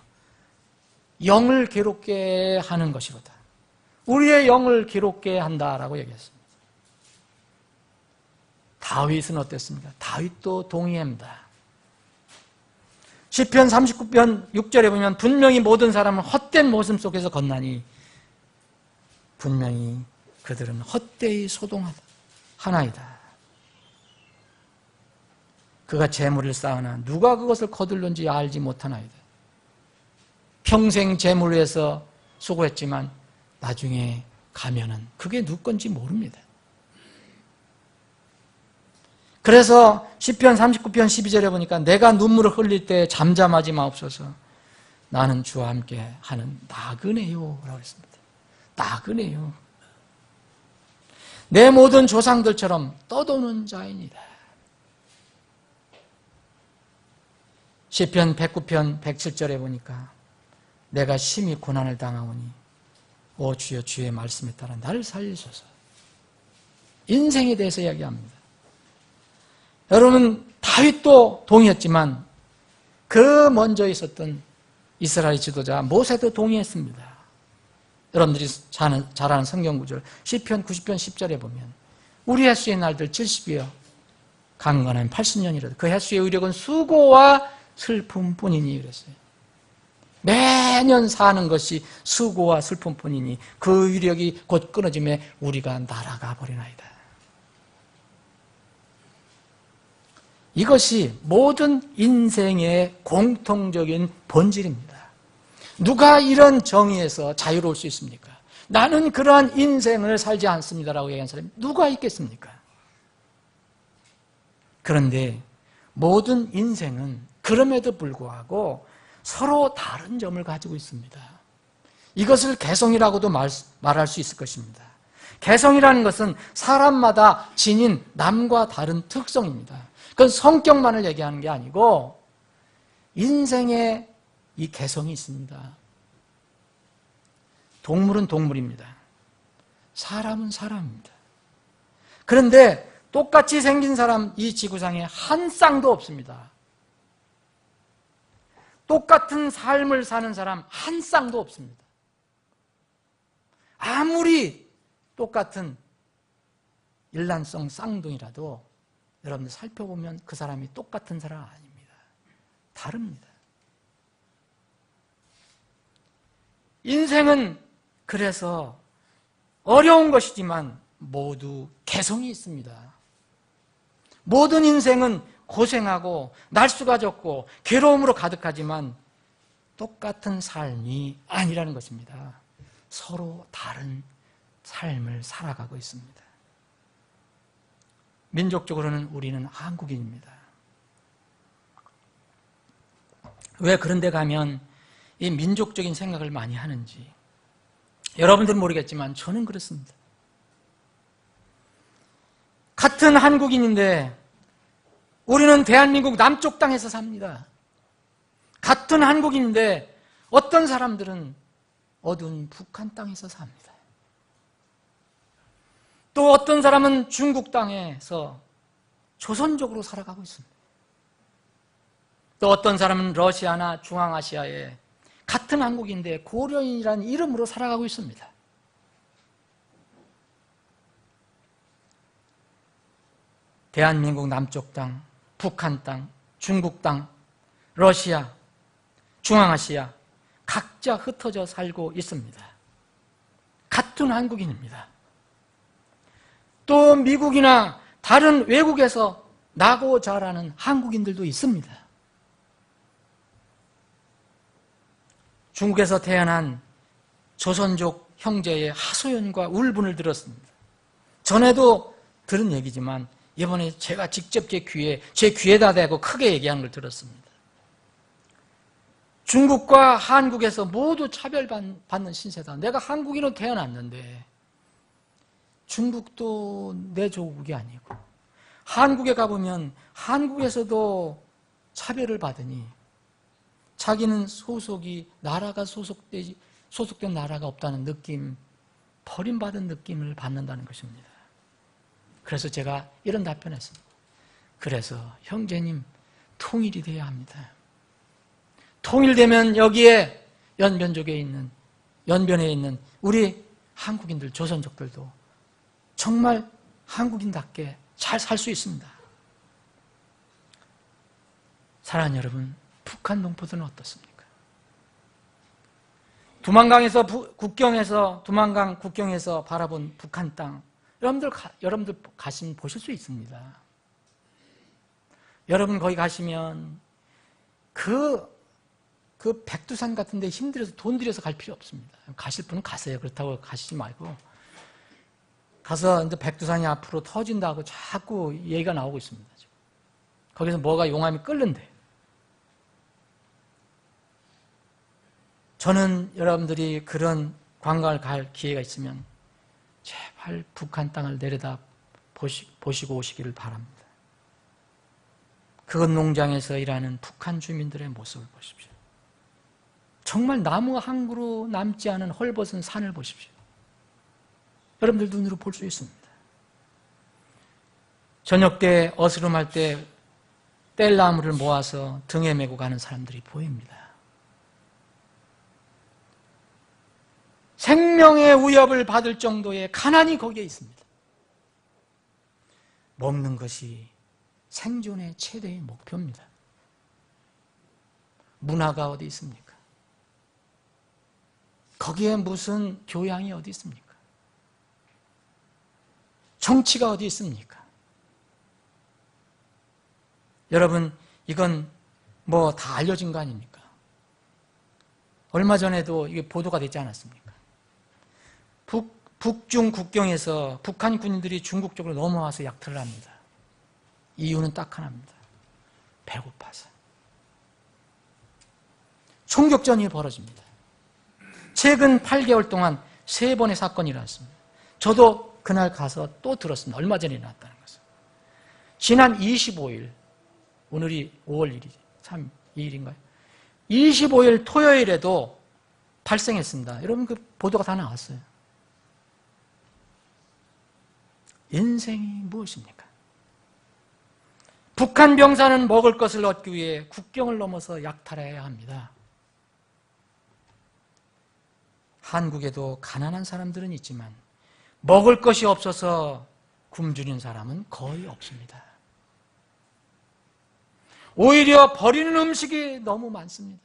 영을 괴롭게 하는 것이로다. 우리의 영을 괴롭게 한다라고 얘기했습니다. 다윗은 어땠습니까? 다윗도 동의합니다. 시편 39편 6절에 보면 분명히 모든 사람은 헛된 모습 속에서 건나니 분명히 그들은 헛되이 소동하다 하나이다. 그가 재물을 쌓으나 누가 그것을 거둘는지 알지 못하나이다. 평생 재물 위해서 수고했지만 나중에 가면은 그게 누구 건지 모릅니다. 그래서 시편 39편 12절에 보니까 내가 눈물을 흘릴 때 잠잠하지 마옵소서. 나는 주와 함께 하는 나그네요 라고 했습니다. 나그네요. 내 모든 조상들처럼 떠도는 자이니라. 시편 109편 107절에 보니까 내가 심히 고난을 당하오니 오 주여 주의 말씀에 따라 나를 살리소서. 인생에 대해서 이야기합니다. 여러분 다윗도 동의했지만 그 먼저 있었던 이스라엘 지도자 모세도 동의했습니다. 여러분들이 잘 아는 성경 구절 시편 90편 10절에 보면 우리 햇수의 날들 70이여 강건하면 80년이라도 그 햇수의 의력은 수고와 슬픔뿐이니 그랬어요. 매년 사는 것이 수고와 슬픔뿐이니 그 위력이 곧 끊어짐에 우리가 날아가 버리나이다. 이것이 모든 인생의 공통적인 본질입니다. 누가 이런 정의에서 자유로울 수 있습니까? 나는 그러한 인생을 살지 않습니다라고 얘기한 사람이 누가 있겠습니까? 그런데 모든 인생은 그럼에도 불구하고 서로 다른 점을 가지고 있습니다. 이것을 개성이라고도 말할 수 있을 것입니다. 개성이라는 것은 사람마다 지닌 남과 다른 특성입니다. 그건 성격만을 얘기하는 게 아니고 인생에 이 개성이 있습니다. 동물은 동물입니다. 사람은 사람입니다. 그런데 똑같이 생긴 사람 이 지구상에 한 쌍도 없습니다. 똑같은 삶을 사는 사람 한 쌍도 없습니다. 아무리 똑같은 일란성 쌍둥이라도 여러분들 살펴보면 그 사람이 똑같은 사람 아닙니다. 다릅니다. 인생은 그래서 어려운 것이지만 모두 개성이 있습니다. 모든 인생은 고생하고 날수가 적고 괴로움으로 가득하지만 똑같은 삶이 아니라는 것입니다. 서로 다른 삶을 살아가고 있습니다. 민족적으로는 우리는 한국인입니다. 왜 그런 데 가면 이 민족적인 생각을 많이 하는지 여러분들은 모르겠지만 저는 그렇습니다. 같은 한국인인데 우리는 대한민국 남쪽 땅에서 삽니다. 같은 한국인인데 어떤 사람들은 어두운 북한 땅에서 삽니다. 또 어떤 사람은 중국 땅에서 조선족으로 살아가고 있습니다. 또 어떤 사람은 러시아나 중앙아시아에 같은 한국인데 고려인이라는 이름으로 살아가고 있습니다. 대한민국 남쪽 땅, 북한 땅, 중국 땅, 러시아, 중앙아시아 각자 흩어져 살고 있습니다. 같은 한국인입니다. 또 미국이나 다른 외국에서 나고 자라는 한국인들도 있습니다. 중국에서 태어난 조선족 형제의 하소연과 울분을 들었습니다. 전에도 들은 얘기지만 이번에 제가 직접 제 귀에다 대고 크게 얘기하는 걸 들었습니다. 중국과 한국에서 모두 차별받는 신세다. 내가 한국인으로 태어났는데 중국도 내 조국이 아니고 한국에 가보면 한국에서도 차별을 받으니 자기는 나라가 소속된 나라가 없다는 느낌, 버림받은 느낌을 받는다는 것입니다. 그래서 제가 이런 답변했습니다. 그래서 형제님 통일이 돼야 합니다. 통일되면 여기에 연변에 있는 우리 한국인들, 조선족들도 정말 한국인답게 잘 살 수 있습니다. 사랑하는 여러분, 북한 동포들은 어떻습니까? 두만강 국경에서 바라본 북한 땅, 여러분들 가시면 보실 수 있습니다. 여러분 거기 가시면 그 백두산 같은 데 힘들어서 돈 들여서 갈 필요 없습니다. 가실 분은 가세요. 그렇다고 가시지 말고 가서 이제 백두산이 앞으로 터진다고 자꾸 얘기가 나오고 있습니다. 지금. 거기서 뭐가 용암이 끓는데. 저는 여러분들이 그런 관광을 갈 기회가 있으면 제발 북한 땅을 내려다 보시고 오시기를 바랍니다. 그 농장에서 일하는 북한 주민들의 모습을 보십시오. 정말 나무 한 그루 남지 않은 헐벗은 산을 보십시오. 여러분들 눈으로 볼 수 있습니다. 저녁 때 어스름할 때 뗄나무를 모아서 등에 메고 가는 사람들이 보입니다. 생명의 위협을 받을 정도의 가난이 거기에 있습니다. 먹는 것이 생존의 최대의 목표입니다. 문화가 어디 있습니까? 거기에 무슨 교양이 어디 있습니까? 정치가 어디 있습니까? 여러분, 이건 뭐 다 알려진 거 아닙니까? 얼마 전에도 이게 보도가 되지 않았습니까? 북중 국경에서 북한 군인들이 중국 쪽으로 넘어와서 약탈을 합니다. 이유는 딱 하나입니다. 배고파서. 총격전이 벌어집니다. 최근 8개월 동안 3번의 사건이 일어났습니다. 저도 그날 가서 또 들었습니다. 얼마 전에 일어났다는 것을. 지난 25일, 오늘이 5월 1일이지, 참 2일인가요? 25일 토요일에도 발생했습니다. 여러분 그 보도가 다 나왔어요. 인생이 무엇입니까? 북한 병사는 먹을 것을 얻기 위해 국경을 넘어서 약탈해야 합니다. 한국에도 가난한 사람들은 있지만 먹을 것이 없어서 굶주린 사람은 거의 없습니다. 오히려 버리는 음식이 너무 많습니다.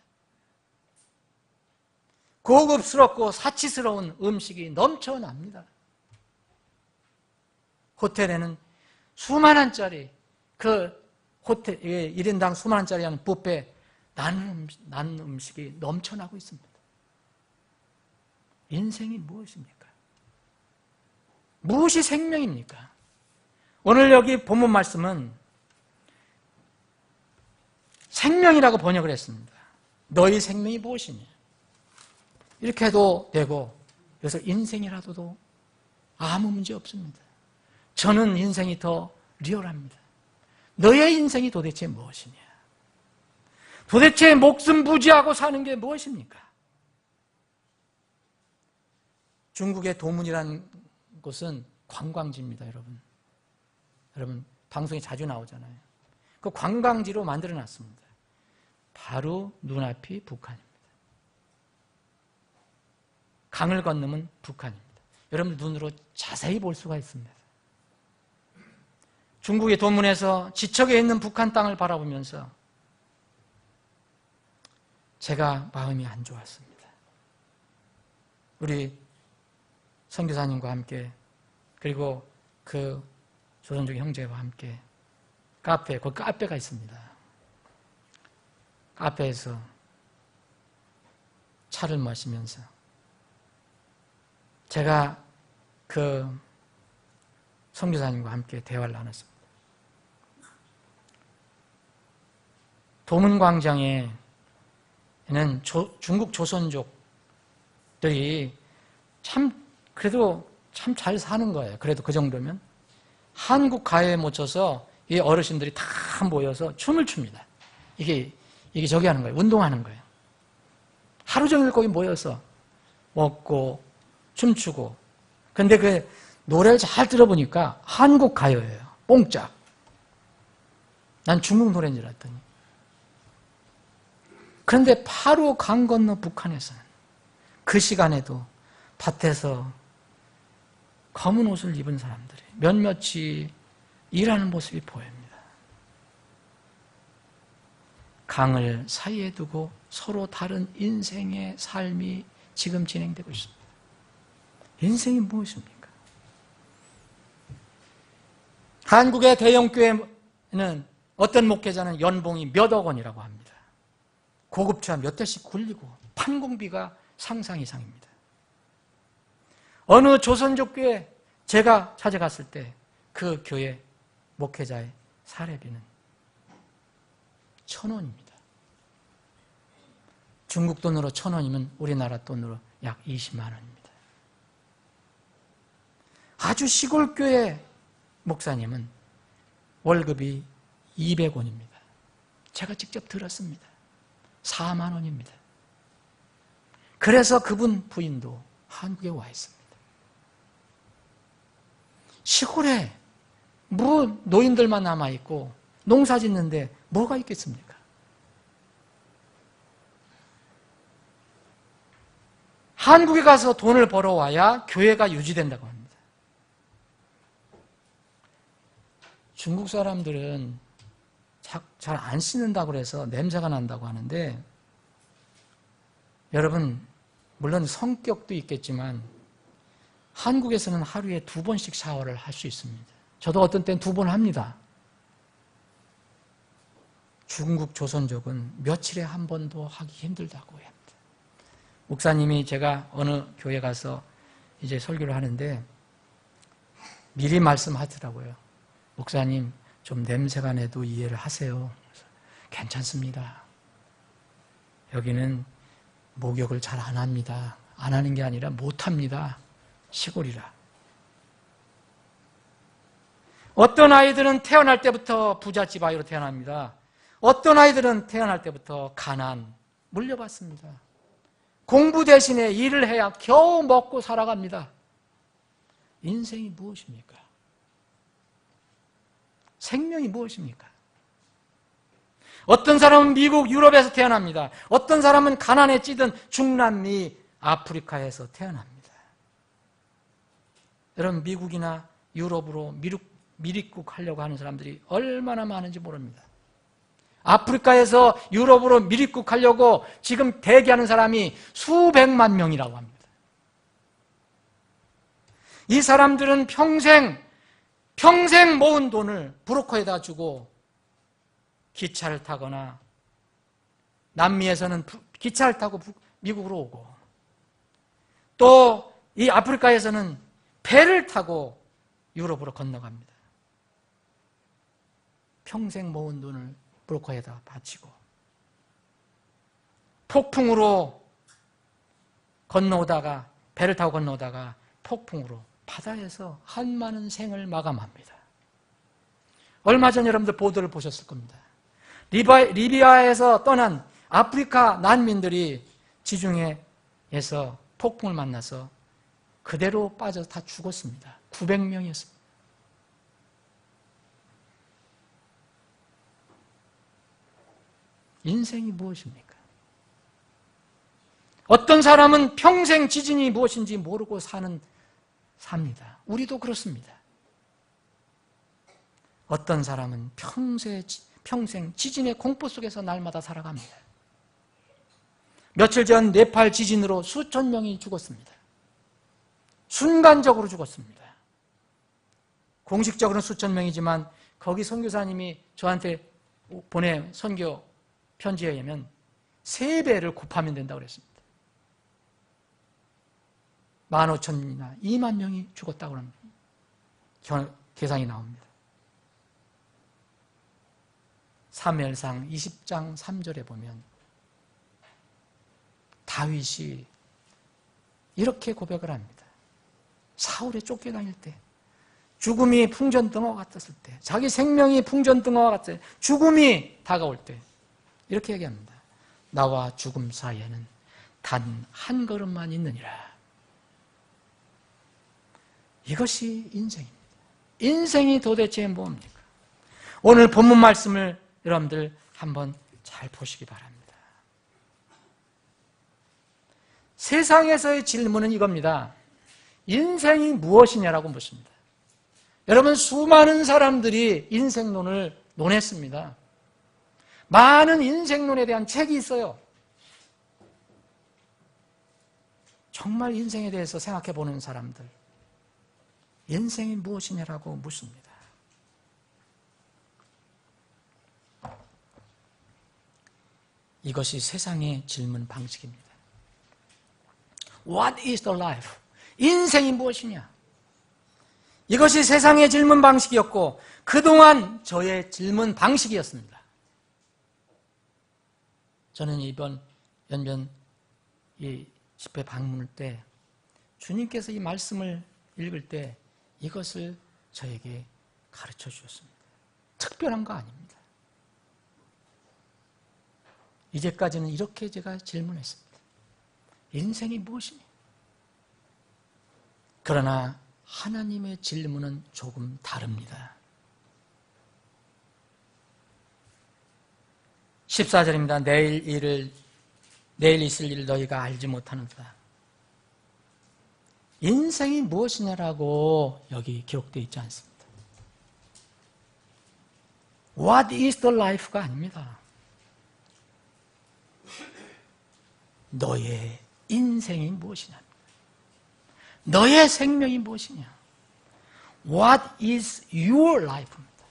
고급스럽고 사치스러운 음식이 넘쳐납니다. 호텔에는 수만원짜리, 그 호텔, 1인당 수만원짜리 하는 뷔페, 나는 음식이 넘쳐나고 있습니다. 인생이 무엇입니까? 무엇이 생명입니까? 오늘 여기 본문 말씀은 생명이라고 번역을 했습니다. 너희 생명이 무엇이냐? 이렇게 해도 되고, 그래서 인생이라도 아무 문제 없습니다. 저는 인생이 더 리얼합니다. 너의 인생이 도대체 무엇이냐? 도대체 목숨 부지하고 사는 게 무엇입니까? 중국의 도문이라는 곳은 관광지입니다, 여러분. 여러분, 방송에 자주 나오잖아요. 그 관광지로 만들어 놨습니다. 바로 눈앞이 북한입니다. 강을 건너면 북한입니다. 여러분 눈으로 자세히 볼 수가 있습니다. 중국의 도문에서 지척에 있는 북한 땅을 바라보면서 제가 마음이 안 좋았습니다. 우리 선교사님과 함께 그리고 그 조선족 형제와 함께 거기 카페가 있습니다. 카페에서 차를 마시면서 제가 그 선교사님과 함께 대화를 나눴습니다. 도문광장에는 중국 조선족들이 그래도 참 잘 사는 거예요. 그래도 그 정도면. 한국 가요에 묻혀서 이 어르신들이 다 모여서 춤을 춥니다. 이게 저기 하는 거예요. 운동하는 거예요. 하루 종일 거기 모여서 먹고 춤추고. 근데 그 노래를 잘 들어보니까 한국 가요예요. 뽕짝. 난 중국 노래인 줄 알았더니. 그런데 바로 강 건너 북한에서는 그 시간에도 밭에서 검은 옷을 입은 사람들이 몇몇이 일하는 모습이 보입니다. 강을 사이에 두고 서로 다른 인생의 삶이 지금 진행되고 있습니다. 인생이 무엇입니까? 한국의 대형교회는 어떤 목회자는 연봉이 몇억 원이라고 합니다. 고급차 몇 대씩 굴리고 판공비가 상상 이상입니다. 어느 조선족 교회 제가 찾아갔을 때 그 교회 목회자의 사례비는 1,000원입니다. 중국 돈으로 1,000원이면 우리나라 돈으로 약 20만 원입니다. 아주 시골 교회 목사님은 월급이 200원입니다. 제가 직접 들었습니다. 4만 원입니다. 그래서 그분 부인도 한국에 와 있습니다. 시골에 뭐 노인들만 남아있고 농사 짓는데 뭐가 있겠습니까? 한국에 가서 돈을 벌어와야 교회가 유지된다고 합니다. 중국 사람들은 잘 안 씻는다고 그래서 냄새가 난다고 하는데, 여러분 물론 성격도 있겠지만 한국에서는 하루에 2번씩 샤워를 할 수 있습니다. 저도 어떤 때는 2번 합니다. 중국 조선족은 며칠에 한 번도 하기 힘들다고 합니다. 목사님이 제가 어느 교회 가서 이제 설교를 하는데 미리 말씀하더라고요. 목사님, 좀 냄새가 나도 이해를 하세요. 그래서 괜찮습니다. 여기는 목욕을 잘 안 합니다. 안 하는 게 아니라 못 합니다. 시골이라. 어떤 아이들은 태어날 때부터 부잣집 아이로 태어납니다. 어떤 아이들은 태어날 때부터 가난, 물려받습니다. 공부 대신에 일을 해야 겨우 먹고 살아갑니다. 인생이 무엇입니까? 생명이 무엇입니까? 어떤 사람은 미국, 유럽에서 태어납니다. 어떤 사람은 가난에 찌든 중남미, 아프리카에서 태어납니다. 여러분, 미국이나 유럽으로 미립국 하려고 하는 사람들이 얼마나 많은지 모릅니다. 아프리카에서 유럽으로 미립국 하려고 지금 대기하는 사람이 수백만 명이라고 합니다. 이 사람들은 평생 모은 돈을 브로커에다 주고 기차를 타거나, 남미에서는 기차를 타고 미국으로 오고, 또 이 아프리카에서는 배를 타고 유럽으로 건너갑니다. 평생 모은 돈을 브로커에다 바치고 폭풍으로 건너오다가, 배를 타고 건너오다가 폭풍으로 바다에서 한많은 생을 마감합니다. 얼마 전 여러분들 보도를 보셨을 겁니다. 리비아에서 떠난 아프리카 난민들이 지중해에서 폭풍을 만나서 그대로 빠져서 다 죽었습니다. 900명이었습니다. 인생이 무엇입니까? 어떤 사람은 평생 지진이 무엇인지 모르고 삽니다. 우리도 그렇습니다. 어떤 사람은 평생 지진의 공포 속에서 날마다 살아갑니다. 며칠 전 네팔 지진으로 수천 명이 죽었습니다. 순간적으로 죽었습니다. 공식적으로는 수천 명이지만 거기 선교사님이 저한테 보낸 선교 편지에 의하면 3배를 곱하면 된다고 그랬습니다. 15,000이나 2만 명이 죽었다고 합니다. 계산이 나옵니다. 사무엘상 20장 3절에 보면 다윗이 이렇게 고백을 합니다. 사울에 쫓겨다닐 때, 죽음이 풍전등화와 같았을 때, 자기 생명이 풍전등화와 같을 때, 죽음이 다가올 때 이렇게 얘기합니다. 나와 죽음 사이에는 단 한 걸음만 있느니라. 이것이 인생입니다. 인생이 도대체 뭡니까? 오늘 본문 말씀을 여러분들 한번 잘 보시기 바랍니다. 세상에서의 질문은 이겁니다. 인생이 무엇이냐라고 묻습니다. 여러분, 수많은 사람들이 인생론을 논했습니다. 많은 인생론에 대한 책이 있어요. 정말 인생에 대해서 생각해 보는 사람들, 인생이 무엇이냐라고 묻습니다. 이것이 세상의 질문 방식입니다. What is the life? 인생이 무엇이냐? 이것이 세상의 질문 방식이었고 그동안 저의 질문 방식이었습니다. 저는 이번 연변 이 집회 방문할 때 주님께서 이 말씀을 읽을 때 이것을 저에게 가르쳐 주셨습니다. 특별한 거 아닙니다. 이제까지는 이렇게 제가 질문했습니다. 인생이 무엇이냐? 그러나 하나님의 질문은 조금 다릅니다. 14절입니다. 내일 있을 일을 너희가 알지 못하는도다. 인생이 무엇이냐라고 여기 기록되어 있지 않습니다. What is the life가 아닙니다. 너의 인생이 무엇이냐? 너의 생명이 무엇이냐? What is your life입니다.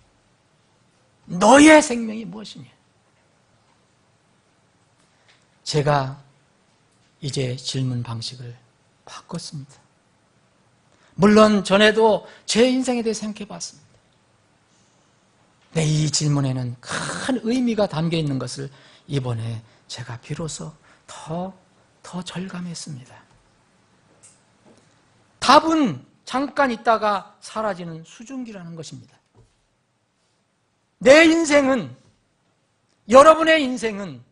너의 생명이 무엇이냐? 제가 이제 질문 방식을 바꿨습니다. 물론 전에도 제 인생에 대해 생각해 봤습니다. 네, 이 질문에는 큰 의미가 담겨 있는 것을 이번에 제가 비로소 더 절감했습니다. 답은 잠깐 있다가 사라지는 수증기라는 것입니다. 내 인생은, 여러분의 인생은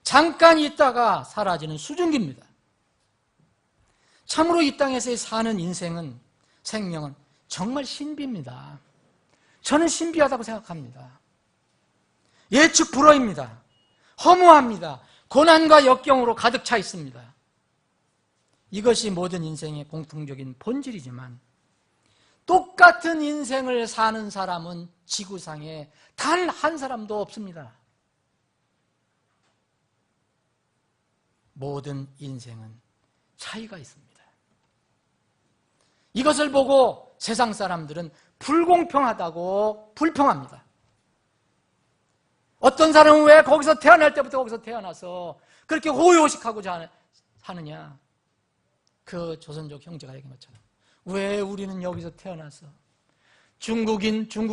잠깐 있다가 사라지는 수증기입니다. 참으로 이 땅에서 사는 인생은, 생명은 정말 신비입니다. 저는 신비하다고 생각합니다. 예측 불허입니다. 허무합니다. 고난과 역경으로 가득 차 있습니다. 이것이 모든 인생의 공통적인 본질이지만 똑같은 인생을 사는 사람은 지구상에 단 한 사람도 없습니다. 모든 인생은 차이가 있습니다. 이것을 보고 세상 사람들은 불공평하다고 불평합니다. 어떤 사람은 왜 거기서 태어날 때부터 거기서 태어나서 그렇게 호의호식하고 사느냐? 그 조선족 형제가 얘기한 것처럼 왜 우리는 여기서 태어나서 중국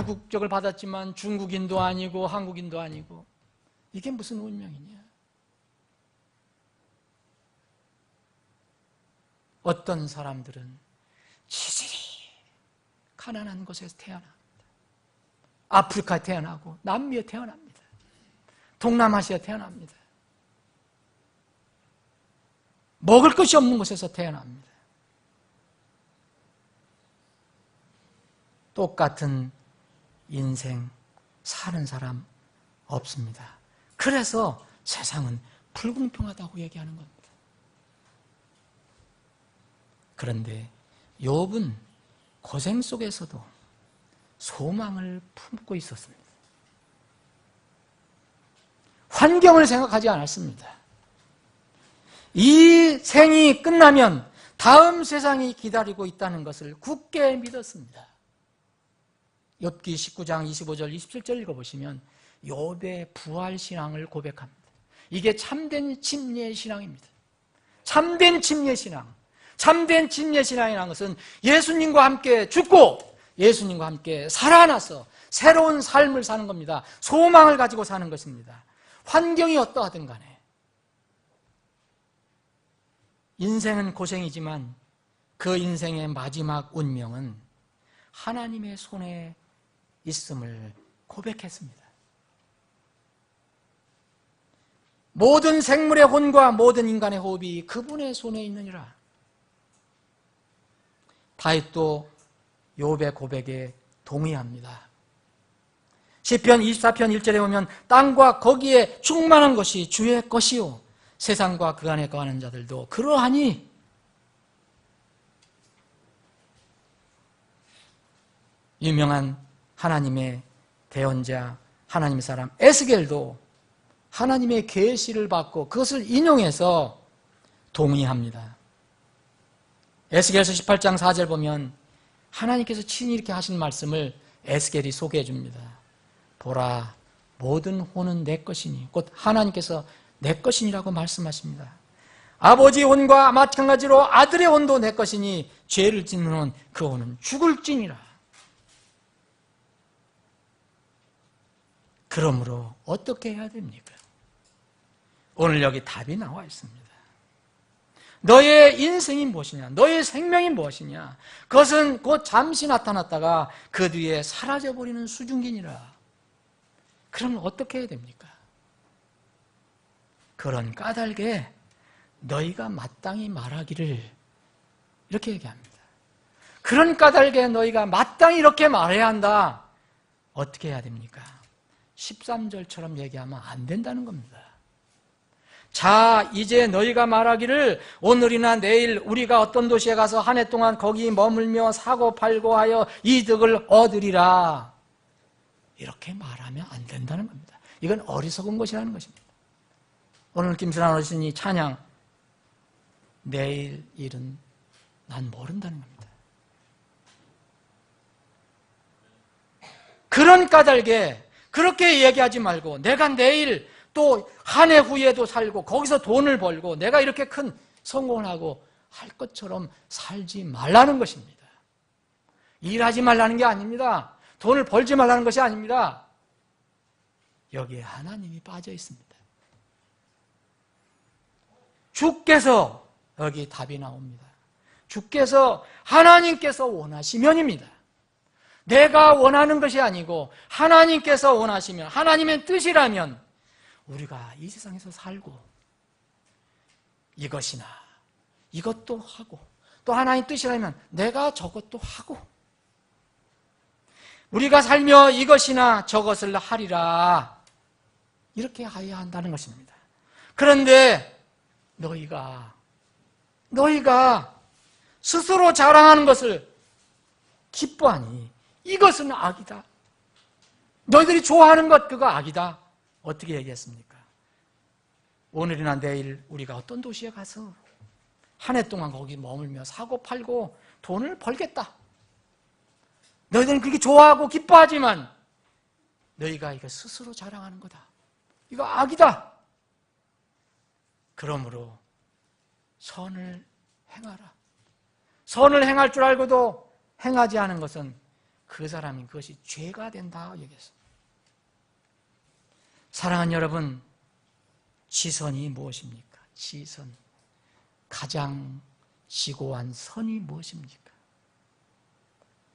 국적을 받았지만 중국인도 아니고 한국인도 아니고 이게 무슨 운명이냐? 어떤 사람들은 지질이 가난한 곳에서 태어납니다. 아프리카에 태어나고 남미에 태어납니다. 동남아시아에 태어납니다. 먹을 것이 없는 곳에서 태어납니다. 똑같은 인생 사는 사람 없습니다. 그래서 세상은 불공평하다고 얘기하는 겁니다. 그런데 욥은 고생 속에서도 소망을 품고 있었습니다. 환경을 생각하지 않았습니다. 이 생이 끝나면 다음 세상이 기다리고 있다는 것을 굳게 믿었습니다. 욥기 19장 25절 27절 읽어보시면 욥의 부활신앙을 고백합니다. 이게 참된 침례신앙입니다. 참된 침례신앙. 참된 침례신앙이라는 것은 예수님과 함께 죽고 예수님과 함께 살아나서 새로운 삶을 사는 겁니다. 소망을 가지고 사는 것입니다. 환경이 어떠하든 간에 인생은 고생이지만 그 인생의 마지막 운명은 하나님의 손에 있음을 고백했습니다. 모든 생물의 혼과 모든 인간의 호흡이 그분의 손에 있느니라. 다윗도 욥의 고백에 동의합니다. 시편 24편 1절에 보면 땅과 거기에 충만한 것이 주의 것이요 세상과 그 안에 거하는 자들도 그러하니 유명한 하나님의 대언자 하나님의 사람 에스겔도 하나님의 계시를 받고 그것을 인용해서 동의합니다. 에스겔서 18장 4절 보면 하나님께서 친히 이렇게 하신 말씀을 에스겔이 소개해 줍니다. 보라, 모든 혼은 내 것이니, 곧 하나님께서 내 것이니라고 말씀하십니다. 아버지의 혼과 마찬가지로 아들의 혼도 내 것이니 죄를 짓는 혼, 그 혼은 죽을지니라. 그러므로 어떻게 해야 됩니까? 오늘 여기 답이 나와 있습니다. 너의 인생이 무엇이냐? 너의 생명이 무엇이냐? 그것은 곧 잠시 나타났다가 그 뒤에 사라져버리는 수증기니라. 그럼 어떻게 해야 됩니까? 그런 까닭에 너희가 마땅히 말하기를 이렇게 얘기합니다. 그런 까닭에 너희가 마땅히 이렇게 말해야 한다. 어떻게 해야 됩니까? 13절처럼 얘기하면 안 된다는 겁니다. 자, 이제 너희가 말하기를 오늘이나 내일 우리가 어떤 도시에 가서 한 해 동안 거기 머물며 사고 팔고 하여 이득을 얻으리라. 이렇게 말하면 안 된다는 겁니다. 이건 어리석은 것이라는 것입니다. 오늘 김순환 어르신이 찬양, 내일 일은 난 모른다는 겁니다. 그런 까닭에 그렇게 얘기하지 말고 내가 내일 또 한 해 후에도 살고 거기서 돈을 벌고 내가 이렇게 큰 성공을 하고 할 것처럼 살지 말라는 것입니다. 일하지 말라는 게 아닙니다. 돈을 벌지 말라는 것이 아닙니다. 여기에 하나님이 빠져 있습니다. 주께서 여기 답이 나옵니다. 주께서 하나님께서 원하시면입니다. 내가 원하는 것이 아니고 하나님께서 원하시면 하나님의 뜻이라면 우리가 이 세상에서 살고 이것이나 이것도 하고 또 하나님 뜻이라면 내가 저것도 하고 우리가 살며 이것이나 저것을 하리라 이렇게 해야 한다는 것입니다. 그런데 너희가 스스로 자랑하는 것을 기뻐하니 이것은 악이다. 너희들이 좋아하는 것 그거 악이다. 어떻게 얘기했습니까? 오늘이나 내일 우리가 어떤 도시에 가서 한 해 동안 거기 머물며 사고 팔고 돈을 벌겠다. 너희들은 그렇게 좋아하고 기뻐하지만 너희가 이거 스스로 자랑하는 거다. 이거 악이다. 그러므로 선을 행하라. 선을 행할 줄 알고도 행하지 않은 것은 그 사람이 그것이 죄가 된다 얘기했습니다. 사랑하는 여러분, 지선이 무엇입니까? 지선. 가장 지고한 선이 무엇입니까?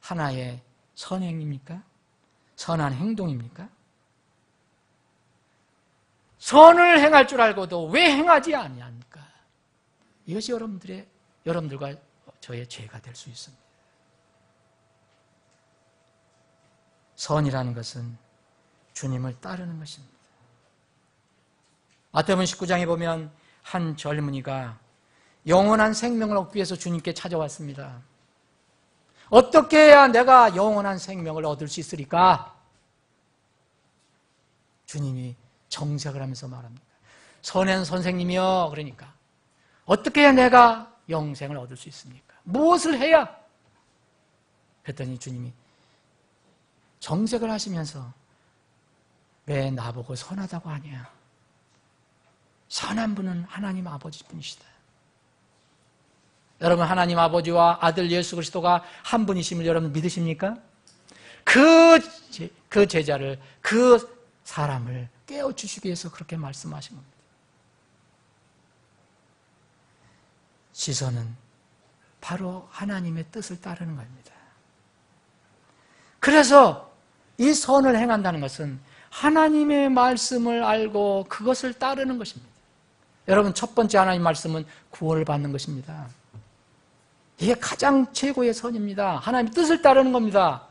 하나의 선행입니까? 선한 행동입니까? 선을 행할 줄 알고도 왜 행하지 않냐니까? 이것이 여러분들과 저의 죄가 될 수 있습니다. 선이라는 것은 주님을 따르는 것입니다. 마태복음 19장에 보면 한 젊은이가 영원한 생명을 얻기 위해서 주님께 찾아왔습니다. 어떻게 해야 내가 영원한 생명을 얻을 수 있으리까? 주님이 정색을 하면서 말합니다. 선한 선생님이여, 그러니까 어떻게 해야 내가 영생을 얻을 수 있습니까? 무엇을 해야? 그랬더니 주님이 정색을 하시면서 왜 나보고 선하다고 하냐? 선한 분은 하나님 아버지뿐이시다. 여러분, 하나님 아버지와 아들 예수 그리스도가 한 분이심을 여러분 믿으십니까? 그 제자를, 그 사람을 깨워주시기 위해서 그렇게 말씀하신 겁니다. 지선은 바로 하나님의 뜻을 따르는 겁니다. 그래서 이 선을 행한다는 것은 하나님의 말씀을 알고 그것을 따르는 것입니다. 여러분, 첫 번째 하나님 말씀은 구원을 받는 것입니다. 이게 가장 최고의 선입니다. 하나님의 뜻을 따르는 겁니다.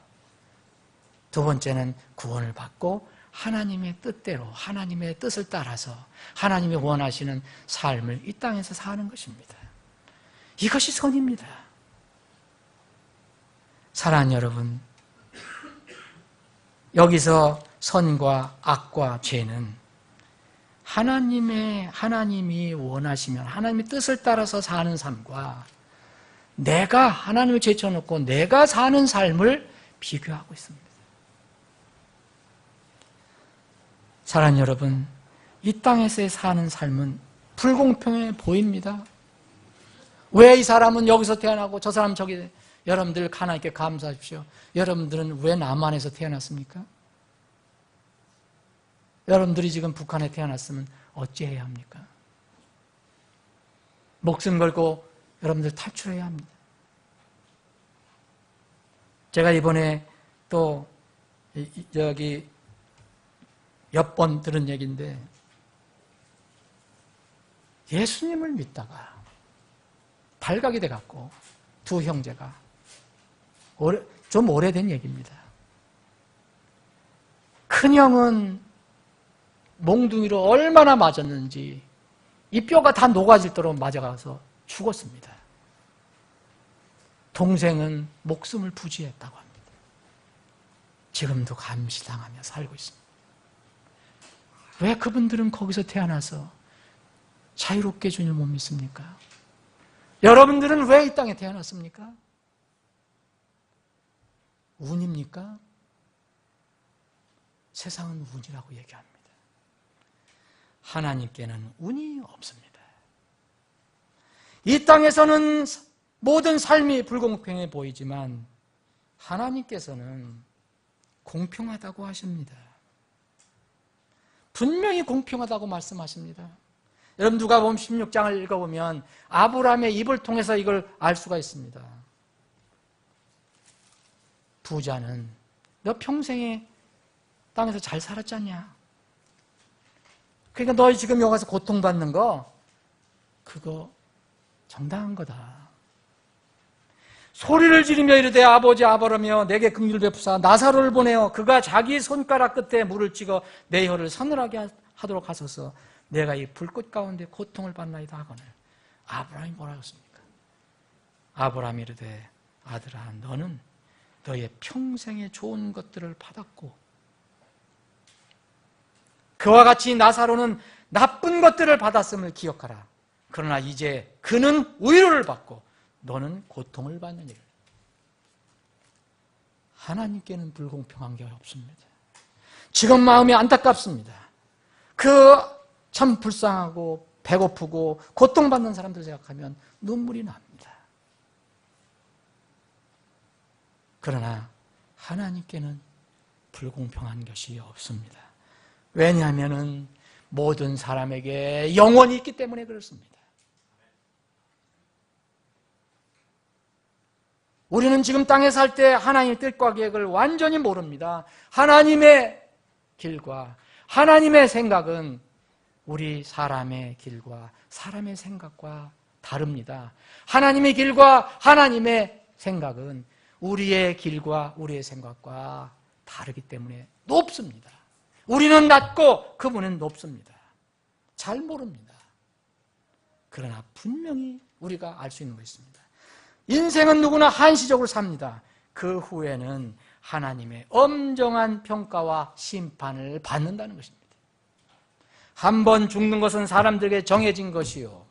두 번째는 구원을 받고 하나님의 뜻대로 하나님의 뜻을 따라서 하나님이 원하시는 삶을 이 땅에서 사는 것입니다. 이것이 선입니다. 사랑하는 여러분, 여기서 선과 악과 죄는 하나님이 원하시면 하나님의 뜻을 따라서 사는 삶과 내가 하나님을 제쳐놓고 내가 사는 삶을 비교하고 있습니다. 사랑하는 여러분, 이 땅에서의 사는 삶은 불공평해 보입니다. 왜 이 사람은 여기서 태어나고 저 사람은 저기, 여러분들 하나님께 감사하십시오. 여러분들은 왜 남한에서 태어났습니까? 여러분들이 지금 북한에 태어났으면 어찌해야 합니까? 목숨 걸고 여러분들 탈출해야 합니다. 제가 이번에 또 여기 몇 번 들은 얘기인데, 예수님을 믿다가 발각이 돼갖고 두 형제가, 좀 오래된 얘기입니다. 큰형은 몽둥이로 얼마나 맞았는지 이 뼈가 다 녹아질도록 맞아가서 죽었습니다. 동생은 목숨을 부지했다고 합니다. 지금도 감시당하며 살고 있습니다. 왜 그분들은 거기서 태어나서 자유롭게 주님을 못 믿습니까? 여러분들은 왜 이 땅에 태어났습니까? 운입니까? 세상은 운이라고 얘기합니다. 하나님께는 운이 없습니다. 이 땅에서는 모든 삶이 불공평해 보이지만 하나님께서는 공평하다고 하십니다. 분명히 공평하다고 말씀하십니다. 여러분 누가복음 16장을 읽어보면 아브라함의 입을 통해서 이걸 알 수가 있습니다. 부자는 너 평생에 땅에서 잘 살았지 않냐? 그러니까 너 지금 여기 가서 고통받는 거 그거 정당한 거다. 소리를 지르며 이르되 아버지 아버라며 내게 긍휼 베푸사 나사로를 보내어 그가 자기 손가락 끝에 물을 찍어 내 혀를 서늘하게 하도록 하소서. 내가 이 불꽃 가운데 고통을 받나이다 하거늘. 아브라함이 뭐라고 했습니까? 아브라함이 이르되 아들아 너는 너의 평생의 좋은 것들을 받았고 그와 같이 나사로는 나쁜 것들을 받았음을 기억하라. 그러나 이제 그는 위로를 받고 너는 고통을 받는 일. 하나님께는 불공평한 게 없습니다. 지금 마음이 안타깝습니다. 그 참 불쌍하고 배고프고 고통받는 사람들 생각하면 눈물이 납니다. 그러나 하나님께는 불공평한 것이 없습니다. 왜냐하면 모든 사람에게 영혼이 있기 때문에 그렇습니다. 우리는 지금 땅에 살 때 하나님의 뜻과 계획을 완전히 모릅니다. 하나님의 길과 하나님의 생각은 우리 사람의 길과 사람의 생각과 다릅니다. 하나님의 길과 하나님의 생각은 우리의 길과 우리의 생각과 다르기 때문에 높습니다. 우리는 낮고 그분은 높습니다. 잘 모릅니다. 그러나 분명히 우리가 알 수 있는 것이 있습니다. 인생은 누구나 한시적으로 삽니다. 그 후에는 하나님의 엄정한 평가와 심판을 받는다는 것입니다. 한 번 죽는 것은 사람들에게 정해진 것이요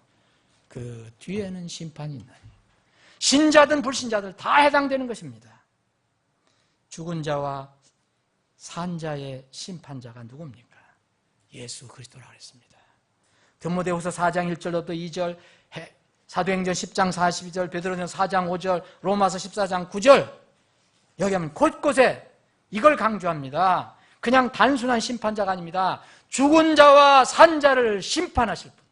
그 뒤에는 심판이 있나니 신자든 불신자들 다 해당되는 것입니다. 죽은 자와 산 자의 심판자가 누굽니까? 예수 그리스도라고 했습니다. 디모데후서 4장 1절부터 2절, 사도행전 10장 42절, 베드로전서 4장 5절, 로마서 14장 9절 여기 하면 곳곳에 이걸 강조합니다. 그냥 단순한 심판자가 아닙니다. 죽은 자와 산 자를 심판하실 분.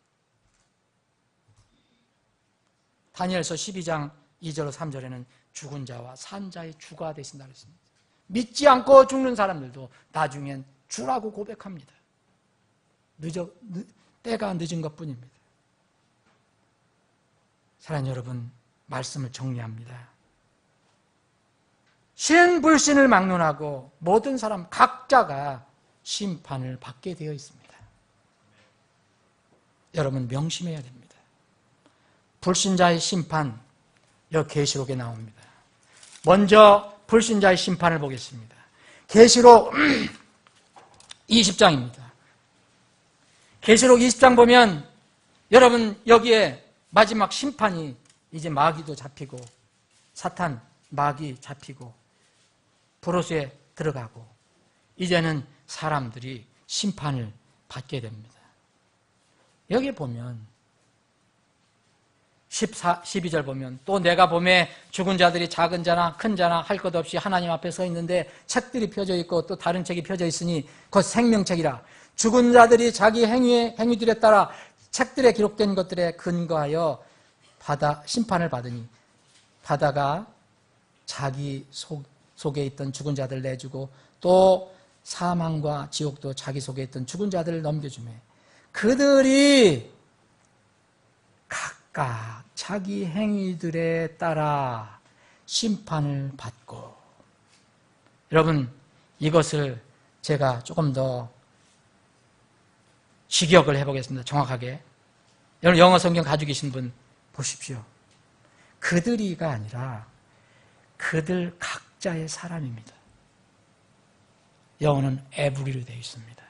다니엘서 12장 2절 3절에는 죽은 자와 산 자의 주가 되신다고 했습니다. 믿지 않고 죽는 사람들도 나중엔 주라고 고백합니다. 때가 늦은 것뿐입니다. 사랑하는 여러분, 말씀을 정리합니다. 신, 불신을 막론하고 모든 사람 각자가 심판을 받게 되어 있습니다. 여러분 명심해야 됩니다. 불신자의 심판, 여기 계시록에 나옵니다. 먼저 불신자의 심판을 보겠습니다. 계시록 20장입니다. 계시록 20장 보면 여러분 여기에 마지막 심판이 이제 마귀도 잡히고 사탄, 마귀 잡히고 브로스에 들어가고 이제는 사람들이 심판을 받게 됩니다. 여기 보면 12절 보면 또 내가 보매 죽은 자들이 작은 자나 큰 자나 할 것 없이 하나님 앞에 서 있는데 책들이 펴져 있고 또 다른 책이 펴져 있으니 곧 생명책이라. 죽은 자들이 자기 행위들에 따라 책들에 기록된 것들에 근거하여 심판을 받으니 바다가 자기 속에 있던 죽은 자들을 내주고 또 사망과 지옥도 자기 속에 있던 죽은 자들을 넘겨주며 그들이 각각 자기 행위들에 따라 심판을 받고 여러분 이것을 제가 조금 더 직역을 해보겠습니다. 정확하게. 여러분 영어 성경 가지고 계신 분 보십시오. 그들이가 아니라 그들 각자의 사람입니다. 영어는 every로 되어 있습니다.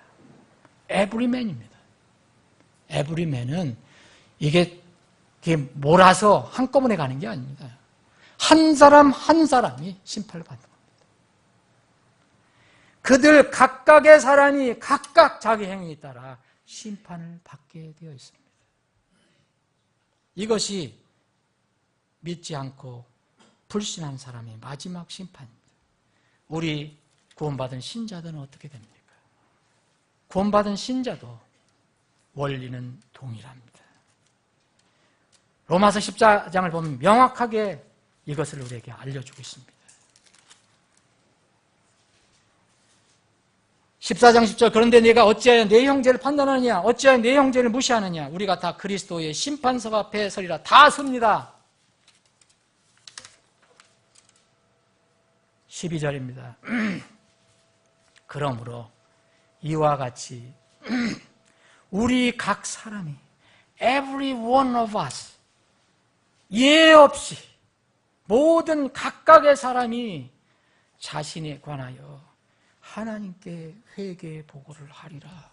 everyman입니다. everyman은 이게 몰아서 한꺼번에 가는 게 아닙니다. 한 사람 한 사람이 심판을 받는 겁니다. 그들 각각의 사람이 각각 자기 행위에 따라 심판을 받게 되어 있습니다. 이것이 믿지 않고 불신한 사람의 마지막 심판입니다. 우리 구원받은 신자들은 어떻게 됩니까? 구원받은 신자도 원리는 동일합니다. 로마서 14장을 보면 명확하게 이것을 우리에게 알려주고 있습니다. 14장 10절 그런데 내가 어찌하여 내 형제를 판단하느냐 어찌하여 내 형제를 무시하느냐 우리가 다 그리스도의 심판석 앞에 서리라. 다 섭니다. 12절입니다. 그러므로 이와 같이 우리 각 사람이 every one of us 예 없이 모든 각각의 사람이 자신에 관하여 하나님께 회개 보고를 하리라.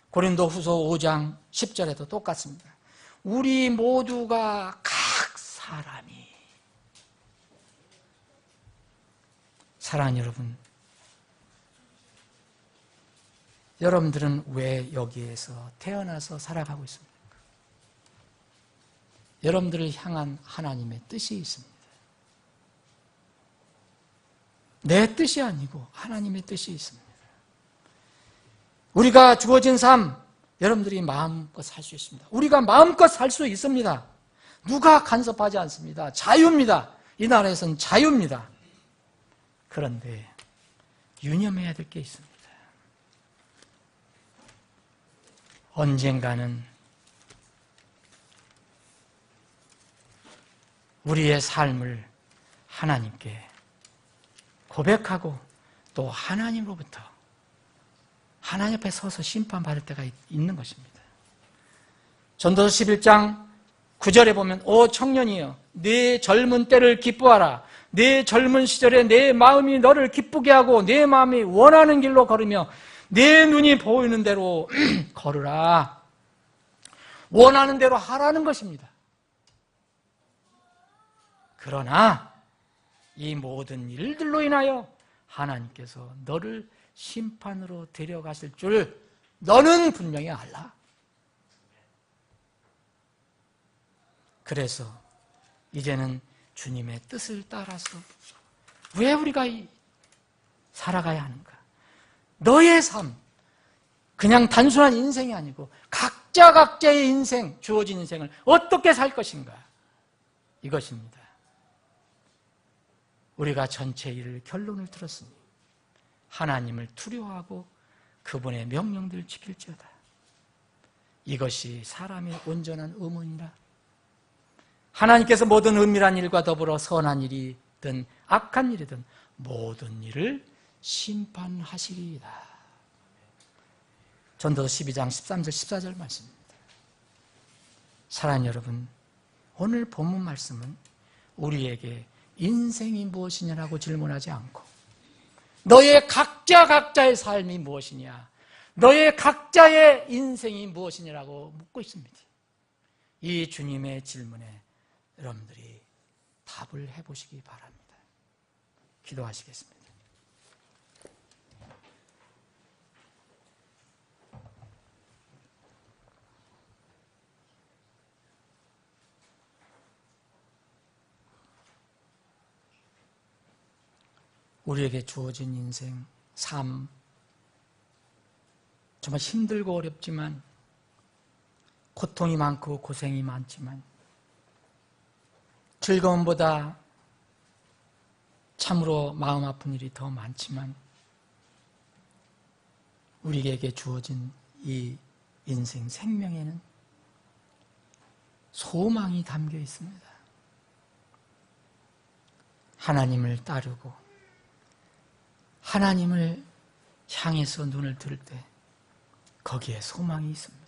고린도후서 5장 10절에도 똑같습니다. 우리 모두가 각 사람이 사랑하는 여러분, 여러분들은 왜 여기에서 태어나서 살아가고 있습니까? 여러분들을 향한 하나님의 뜻이 있습니다. 내 뜻이 아니고 하나님의 뜻이 있습니다. 우리가 주어진 삶, 여러분들이 마음껏 살 수 있습니다. 우리가 마음껏 살 수 있습니다. 누가 간섭하지 않습니다. 자유입니다. 이 나라에서는 자유입니다. 그런데 유념해야 될 게 있습니다. 언젠가는 우리의 삶을 하나님께 고백하고 또 하나님으로부터 하나님 앞에 서서 심판받을 때가 있는 것입니다. 전도서 11장 9절에 보면 오 청년이여 내 젊은 때를 기뻐하라. 내 젊은 시절에 내 마음이 너를 기쁘게 하고 내 마음이 원하는 길로 걸으며 내 눈이 보이는 대로 걸으라. 원하는 대로 하라는 것입니다. 그러나 이 모든 일들로 인하여 하나님께서 너를 심판으로 데려가실 줄 너는 분명히 알라. 그래서 이제는 주님의 뜻을 따라서 왜 우리가 살아가야 하는가? 너의 삶, 그냥 단순한 인생이 아니고 각자의 인생, 주어진 인생을 어떻게 살 것인가? 이것입니다. 우리가 전체 일을 결론을 들었으니 하나님을 두려워하고 그분의 명령들을 지킬지어다. 이것이 사람의 온전한 의문이라. 하나님께서 모든 은밀한 일과 더불어 선한 일이든 악한 일이든 모든 일을 심판하시리이다. 전도서 12장 13절 14절 말씀입니다. 사랑하는 여러분, 오늘 본문 말씀은 우리에게 인생이 무엇이냐라고 질문하지 않고 너의 각자의 삶이 무엇이냐, 너의 각자의 인생이 무엇이냐라고 묻고 있습니다. 이 주님의 질문에 여러분들이 답을 해보시기 바랍니다. 기도하시겠습니다. 우리에게 주어진 인생, 삶, 정말 힘들고 어렵지만 고통이 많고 고생이 많지만 즐거움보다 참으로 마음 아픈 일이 더 많지만 우리에게 주어진 이 인생 생명에는 소망이 담겨 있습니다. 하나님을 따르고 하나님을 향해서 눈을 들 때 거기에 소망이 있습니다.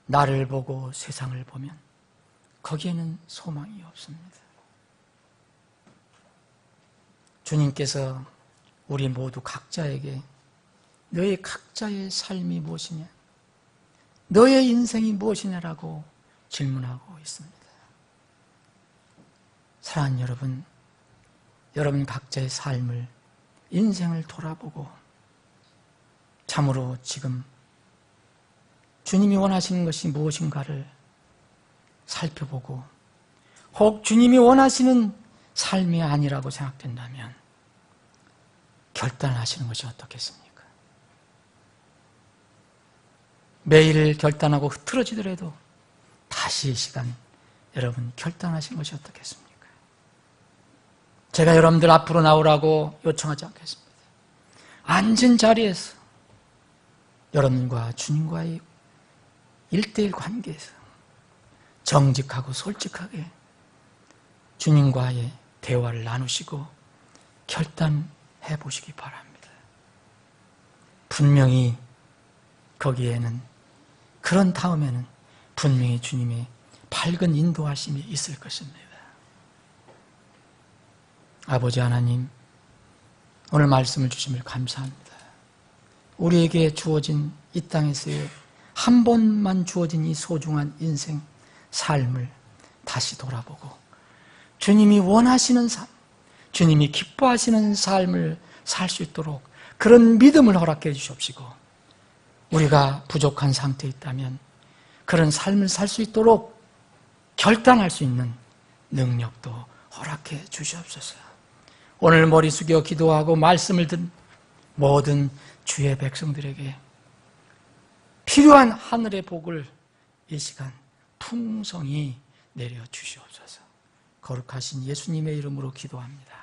나를 보고 세상을 보면 거기에는 소망이 없습니다. 주님께서 우리 모두 각자에게 너의 각자의 삶이 무엇이냐, 너의 인생이 무엇이냐라고 질문하고 있습니다. 사랑하는 여러분, 여러분 각자의 삶을, 인생을 돌아보고 참으로 지금 주님이 원하시는 것이 무엇인가를 살펴보고, 혹 주님이 원하시는 삶이 아니라고 생각된다면 결단하시는 것이 어떻겠습니까? 매일 결단하고 흐트러지더라도 다시 이 시간 여러분 결단하시는 것이 어떻겠습니까? 제가 여러분들 앞으로 나오라고 요청하지 않겠습니다. 앉은 자리에서 여러분과 주님과의 1:1 관계에서 정직하고 솔직하게 주님과의 대화를 나누시고 결단해 보시기 바랍니다. 분명히 거기에는, 그런 다음에는 분명히 주님의 밝은 인도하심이 있을 것입니다. 아버지 하나님, 오늘 말씀을 주심을 감사합니다. 우리에게 주어진 이 땅에서의 한 번만 주어진 이 소중한 인생, 삶을 다시 돌아보고 주님이 원하시는 삶, 주님이 기뻐하시는 삶을 살 수 있도록 그런 믿음을 허락해 주시옵시고, 우리가 부족한 상태에 있다면 그런 삶을 살 수 있도록 결단할 수 있는 능력도 허락해 주시옵소서. 오늘 머리 숙여 기도하고 말씀을 듣는 모든 주의 백성들에게 필요한 하늘의 복을 이 시간 풍성히 내려 주시옵소서. 거룩하신 예수님의 이름으로 기도합니다.